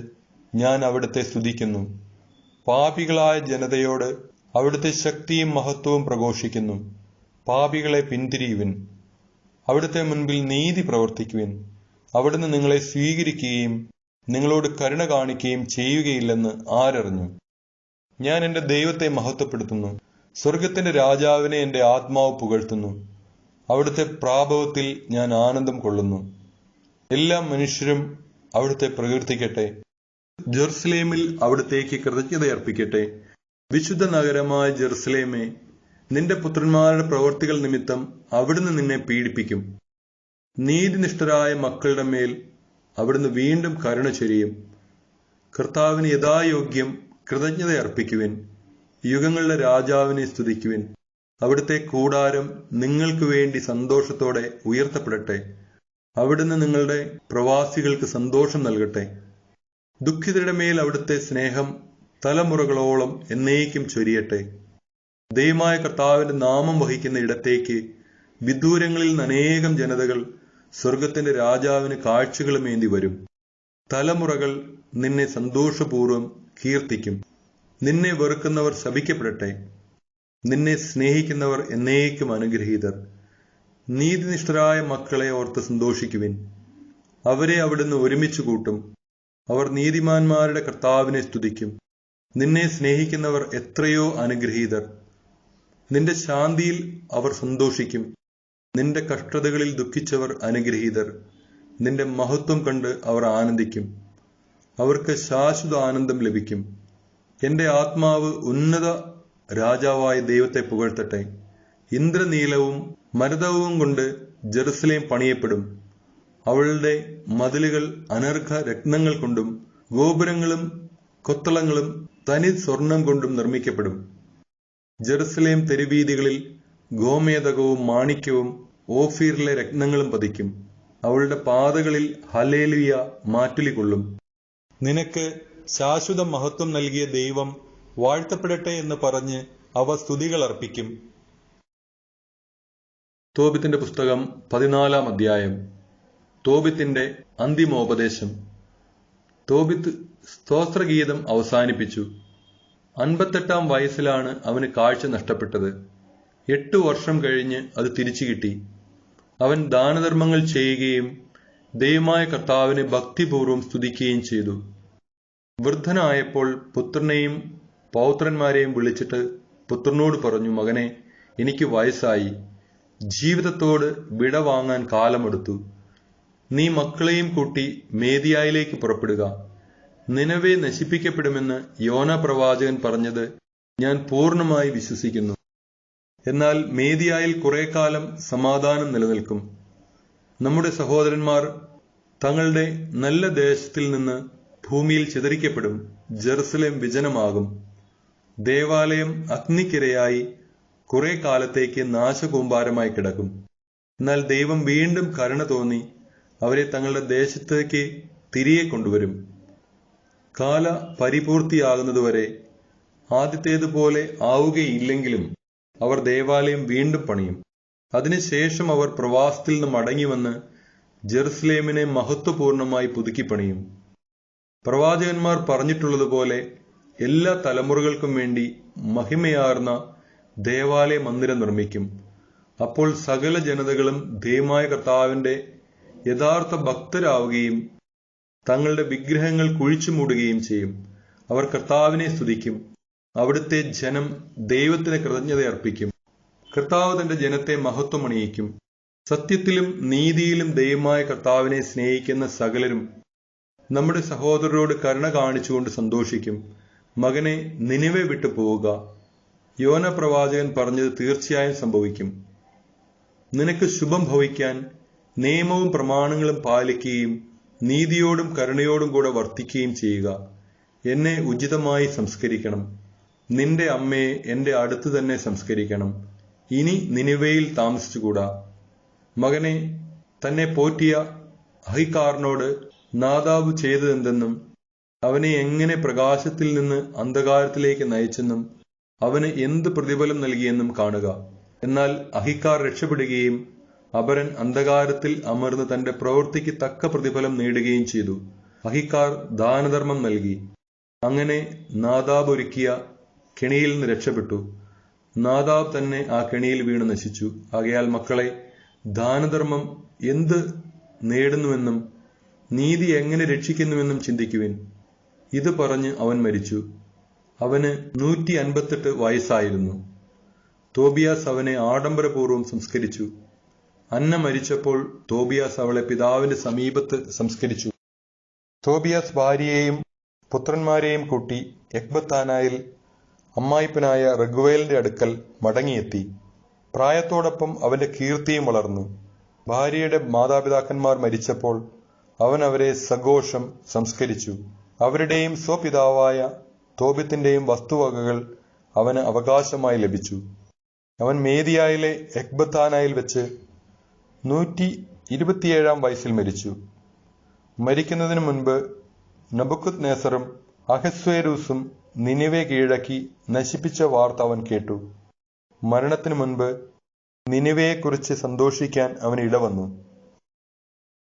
ഞാൻ അവിടുത്തെ സ്തുതിക്കുന്നു. പാപികളായ ജനതയോട് അവിടുത്തെ ശക്തിയും മഹത്വവും പ്രഘോഷിക്കുന്നു. പാപികളെ പിന്തിരിയുവിൻ. അവിടുത്തെ മുൻപിൽ നീതി പ്രവർത്തിക്കുവിൻ. അവിടുന്ന് നിങ്ങളെ സ്വീകരിക്കുകയും നിങ്ങളോട് കരുണ കാണിക്കുകയും ചെയ്യുകയില്ലെന്ന് ആരറിഞ്ഞു? ഞാൻ എന്റെ ദൈവത്തെ മഹത്വപ്പെടുത്തുന്നു. സ്വർഗത്തിന്റെ രാജാവിനെ എന്റെ ആത്മാവ് പുകഴ്ത്തുന്നു. അവിടുത്തെ പ്രാഭവത്തിൽ ഞാൻ ആനന്ദം കൊള്ളുന്നു. എല്ലാ മനുഷ്യരും അവിടുത്തെ പ്രകീർത്തിക്കട്ടെ. ജെറുസലേമിൽ അവിടുത്തേക്ക് കൃതജ്ഞതയർപ്പിക്കട്ടെ. വിശുദ്ധ നഗരമായ ജെറുസലേമേ, നിന്റെ പുത്രന്മാരുടെ പ്രവൃത്തികൾ നിമിത്തം അവിടുന്ന് നിന്നെ പീഡിപ്പിക്കും. നീതിനിഷ്ഠരായ മക്കളുടെ മേൽ അവിടുന്ന് വീണ്ടും കരുണ ചൊരിയും. കർത്താവിന് യഥായോഗ്യം കൃതജ്ഞതയർപ്പിക്കുവിൻ. യുഗങ്ങളുടെ രാജാവിനെ സ്തുതിക്കുവിൻ. അവിടുത്തെ കൂടാരം നിങ്ങൾക്ക് വേണ്ടി സന്തോഷത്തോടെ ഉയർത്തപ്പെടട്ടെ. അവിടുന്ന് നിങ്ങളുടെ പ്രവാസികൾക്ക് സന്തോഷം നൽകട്ടെ. ദുഃഖിതരുടെ മേൽ അവിടുത്തെ സ്നേഹം തലമുറകളോളം എന്നേക്കും ചൊരിയട്ടെ. ദൈവമായ കർത്താവിന്റെ നാമം വഹിക്കുന്ന ഇടത്തേക്ക് വിദൂരങ്ങളിൽ നിന്ന് അനേകം ജനതകൾ സ്വർഗത്തിന്റെ രാജാവിന് കാഴ്ചകളുമേന്തി വരും. തലമുറകൾ നിന്നെ സന്തോഷപൂർവ്വം കീർത്തിക്കും. നിന്നെ വെറുക്കുന്നവർ ശപിക്കപ്പെടട്ടെ. നിന്നെ സ്നേഹിക്കുന്നവർ എന്നേക്കും അനുഗ്രഹീതർ. നീതിനിഷ്ഠരായ മക്കളെ ഓർത്ത് സന്തോഷിക്കുവിൻ. അവരെ അവിടുന്ന് ഒരുമിച്ച് കൂട്ടും. അവർ നീതിമാന്മാരുടെ കർത്താവിനെ സ്തുതിക്കും. നിന്നെ സ്നേഹിക്കുന്നവർ എത്രയോ അനുഗ്രഹീതർ. നിന്റെ ശാന്തിയിൽ അവർ സന്തോഷിക്കും. നിന്റെ കഷ്ടതകളിൽ ദുഃഖിച്ചവർ അനുഗ്രഹീതർ. നിന്റെ മഹത്വം കണ്ട് അവർ ആനന്ദിക്കും. അവർക്ക് ശാശ്വത ആനന്ദം ലഭിക്കും. എന്റെ ആത്മാവ് ഉന്നത രാജാവായ ദൈവത്തെ പുകഴ്ത്തട്ടെ. ഇന്ദ്രനീലവും മരതകവും കൊണ്ട് ജെറുസലേം പണിയപ്പെടും. അവളുടെ മതിലുകൾ അനർഘ രത്നങ്ങൾ കൊണ്ടും ഗോപുരങ്ങളും കൊത്തളങ്ങളും തനി സ്വർണം കൊണ്ടും നിർമ്മിക്കപ്പെടും. ജെറുസലേം തെരുവീതികളിൽ ഗോമേതകവും മാണിക്യവും ഓഫീറിലെ രത്നങ്ങളും പതിക്കും. അവളുടെ പാതകളിൽ ഹല്ലേലൂയ മാറ്റുലി കൊള്ളും. നിനക്ക് ശാശ്വത മഹത്വം നൽകിയ ദൈവം വാഴ്ത്തപ്പെടട്ടെ എന്ന് പറഞ്ഞ് അവ സ്തുതികൾ അർപ്പിക്കും. തോബിത്തിന്റെ പുസ്തകം 14-ാം അധ്യായം. തോബിത്തിന്റെ അന്തിമോപദേശം. തോബിത്ത് സ്തോത്രഗീതം അവസാനിപ്പിച്ചു. 58-ാം വയസ്സിലാണ് അവന് കാഴ്ച നഷ്ടപ്പെട്ടത്. 8 വർഷം കഴിഞ്ഞ് അത് തിരിച്ചു കിട്ടി. അവൻ ദാനധർമ്മങ്ങൾ ചെയ്യുകയും ദൈവമായ കർത്താവിനെ ഭക്തിപൂർവ്വം സ്തുതിക്കുകയും ചെയ്തു. വൃദ്ധനായപ്പോൾ പുത്രനെയും പൗത്രന്മാരെയും വിളിച്ചിട്ട് പുത്രനോട് പറഞ്ഞു, മകനെ, എനിക്ക് വയസ്സായി, ജീവിതത്തോട് വിട വാങ്ങാൻ കാലമെടുത്തു. നീ മക്കളെയും കൂട്ടി മേദിയായിലേക്ക് പുറപ്പെടുക. നിനവെ നശിപ്പിക്കപ്പെടുമെന്ന് യോന പ്രവാചകൻ പറഞ്ഞത് ഞാൻ പൂർണ്ണമായി വിശ്വസിക്കുന്നു. എന്നാൽ മേദിയായിൽ കുറെ കാലം സമാധാനം നിലനിൽക്കും. നമ്മുടെ സഹോദരന്മാർ തങ്ങളുടെ നല്ല ദേശത്തിൽ നിന്ന് ഭൂമിയിൽ ചിതറിക്കപ്പെടും. ജെറുസലേം വിജനമാകും. ദേവാലയം അഗ്നിക്കിരയായി കുറെ കാലത്തേക്ക് നാശകൂമ്പാരമായി കിടക്കും. എന്നാൽ ദൈവം വീണ്ടും കരുണ തോന്നി അവരെ തങ്ങളുടെ ദേശത്തേക്ക് തിരികെ കൊണ്ടുവരും. കാല പരിപൂർത്തിയാകുന്നതുവരെ ആദ്യത്തേതുപോലെ ആവുകയില്ലെങ്കിലും അവർ ദേവാലയം വീണ്ടും പണിയും. അതിനുശേഷം അവർ പ്രവാസത്തിൽ നിന്ന് മടങ്ങിവന്ന് ജെറുസലേമിനെ മഹത്വപൂർണമായി പുതുക്കിപ്പണിയും. പ്രവാചകന്മാർ പറഞ്ഞിട്ടുള്ളതുപോലെ എല്ലാ തലമുറകൾക്കും വേണ്ടി മഹിമയാർന്ന ദേവാലയ മന്ദിരം നിർമ്മിക്കും. അപ്പോൾ സകല ജനതകളും ദൈവമായ കർത്താവിന്റെ യഥാർത്ഥ ഭക്തരാവുകയും തങ്ങളുടെ വിഗ്രഹങ്ങൾ കുഴിച്ചു മൂടുകയും ചെയ്യും. അവർ കർത്താവിനെ സ്തുതിക്കും. അവിടുത്തെ ജനം ദൈവത്തിന് കൃതജ്ഞതയർപ്പിക്കും. കർത്താവ് തന്റെ ജനത്തെ മഹത്വമണിയിക്കും. സത്യത്തിലും നീതിയിലും ദൈവമായ കർത്താവിനെ സ്നേഹിക്കുന്ന സകലരും നമ്മുടെ സഹോദരരോട് കരുണ കാണിച്ചുകൊണ്ട് സന്തോഷിക്കും. മകനെ, നിനിവെ വിട്ടു പോവുക. യോന പ്രവാചകൻ പറഞ്ഞത് തീർച്ചയായും സംഭവിക്കും. നിനക്ക് ശുഭം ഭവിക്കാൻ നിയമവും പ്രമാണങ്ങളും പാലിക്കുകയും നീതിയോടും കരുണയോടും കൂടെ വർത്തിക്കുകയും ചെയ്യുക. എന്നെ ഉചിതമായി സംസ്കരിക്കണം. നിന്റെ അമ്മയെ എന്റെ അടുത്ത് തന്നെ സംസ്കരിക്കണം. ഇനി നിനിവയിൽ താമസിച്ചുകൂടാ. മകനെ, തന്നെ പോറ്റിയ അഹിക്കാരനോട് നാദാബ് ചെയ്തതെന്തെന്നും അവനെ എങ്ങനെ പ്രകാശത്തിൽ നിന്ന് അന്ധകാരത്തിലേക്ക് നയിച്ചെന്നും അവന് എന്ത് പ്രതിഫലം നൽകിയെന്നും കാണുക. എന്നാൽ അഹിക്കാർ രക്ഷപ്പെടുകയും അപരൻ അന്ധകാരത്തിൽ അമർന്ന് തന്റെ പ്രവൃത്തിക്ക് തക്ക പ്രതിഫലം നേടുകയും ചെയ്തു. അഹിക്കാർ ദാനധർമ്മം നൽകി. അങ്ങനെ നാദാബ് ഒരുക്കിയ കെണിയിൽ നിന്ന് രക്ഷപ്പെട്ടു. നാദാബ് തന്നെ ആ കെണിയിൽ വീണ് നശിച്ചു. ആകയാൽ മക്കളെ, ദാനധർമ്മം എന്ത് നേടുന്നുവെന്നും നീതി എങ്ങനെ രക്ഷിക്കുന്നുവെന്നും ചിന്തിക്കുവിൻ. ഇത് പറഞ്ഞ് അവൻ മരിച്ചു. അവന് 158 വയസ്സായിരുന്നു. തോബിയാസ് അവനെ ആഡംബരപൂർവ്വം സംസ്കരിച്ചു. അന്ന മരിച്ചപ്പോൾ തോബിയാസ് അവളെ പിതാവിന്റെ സമീപത്ത് സംസ്കരിച്ചു. തോബിയാസ് ഭാര്യയെയും പുത്രന്മാരെയും കൂട്ടി എക്ബത്താനായിൽ അമ്മായിപ്പനായ റഗുവേലിന്റെ അടുക്കൽ മടങ്ങിയെത്തി. പ്രായത്തോടൊപ്പം അവന്റെ കീർത്തിയും വളർന്നു. ഭാര്യയുടെ മാതാപിതാക്കന്മാർ മരിച്ചപ്പോൾ അവൻ അവരെ സഘോഷം സംസ്കരിച്ചു. അവരുടെയും സ്വപിതാവായ തോബിത്തിന്റെയും വസ്തുവകകൾ അവന് അവകാശമായി ലഭിച്ചു. അവൻ മേദിയായിലെ എക്ബത്താനായിൽ വെച്ച് 127-ാം വയസ്സിൽ മരിച്ചു. മരിക്കുന്നതിനു മുൻപ് നബുക്കദ്നേസറും അഹസ്വേരൂസും നിനിവെ കീഴടക്കി നശിപ്പിച്ച വാർത്ത അവൻ കേട്ടു. മരണത്തിനു മുൻപ് നിനിവയെക്കുറിച്ച് സന്തോഷിക്കാൻ അവന് ഇടവന്നു.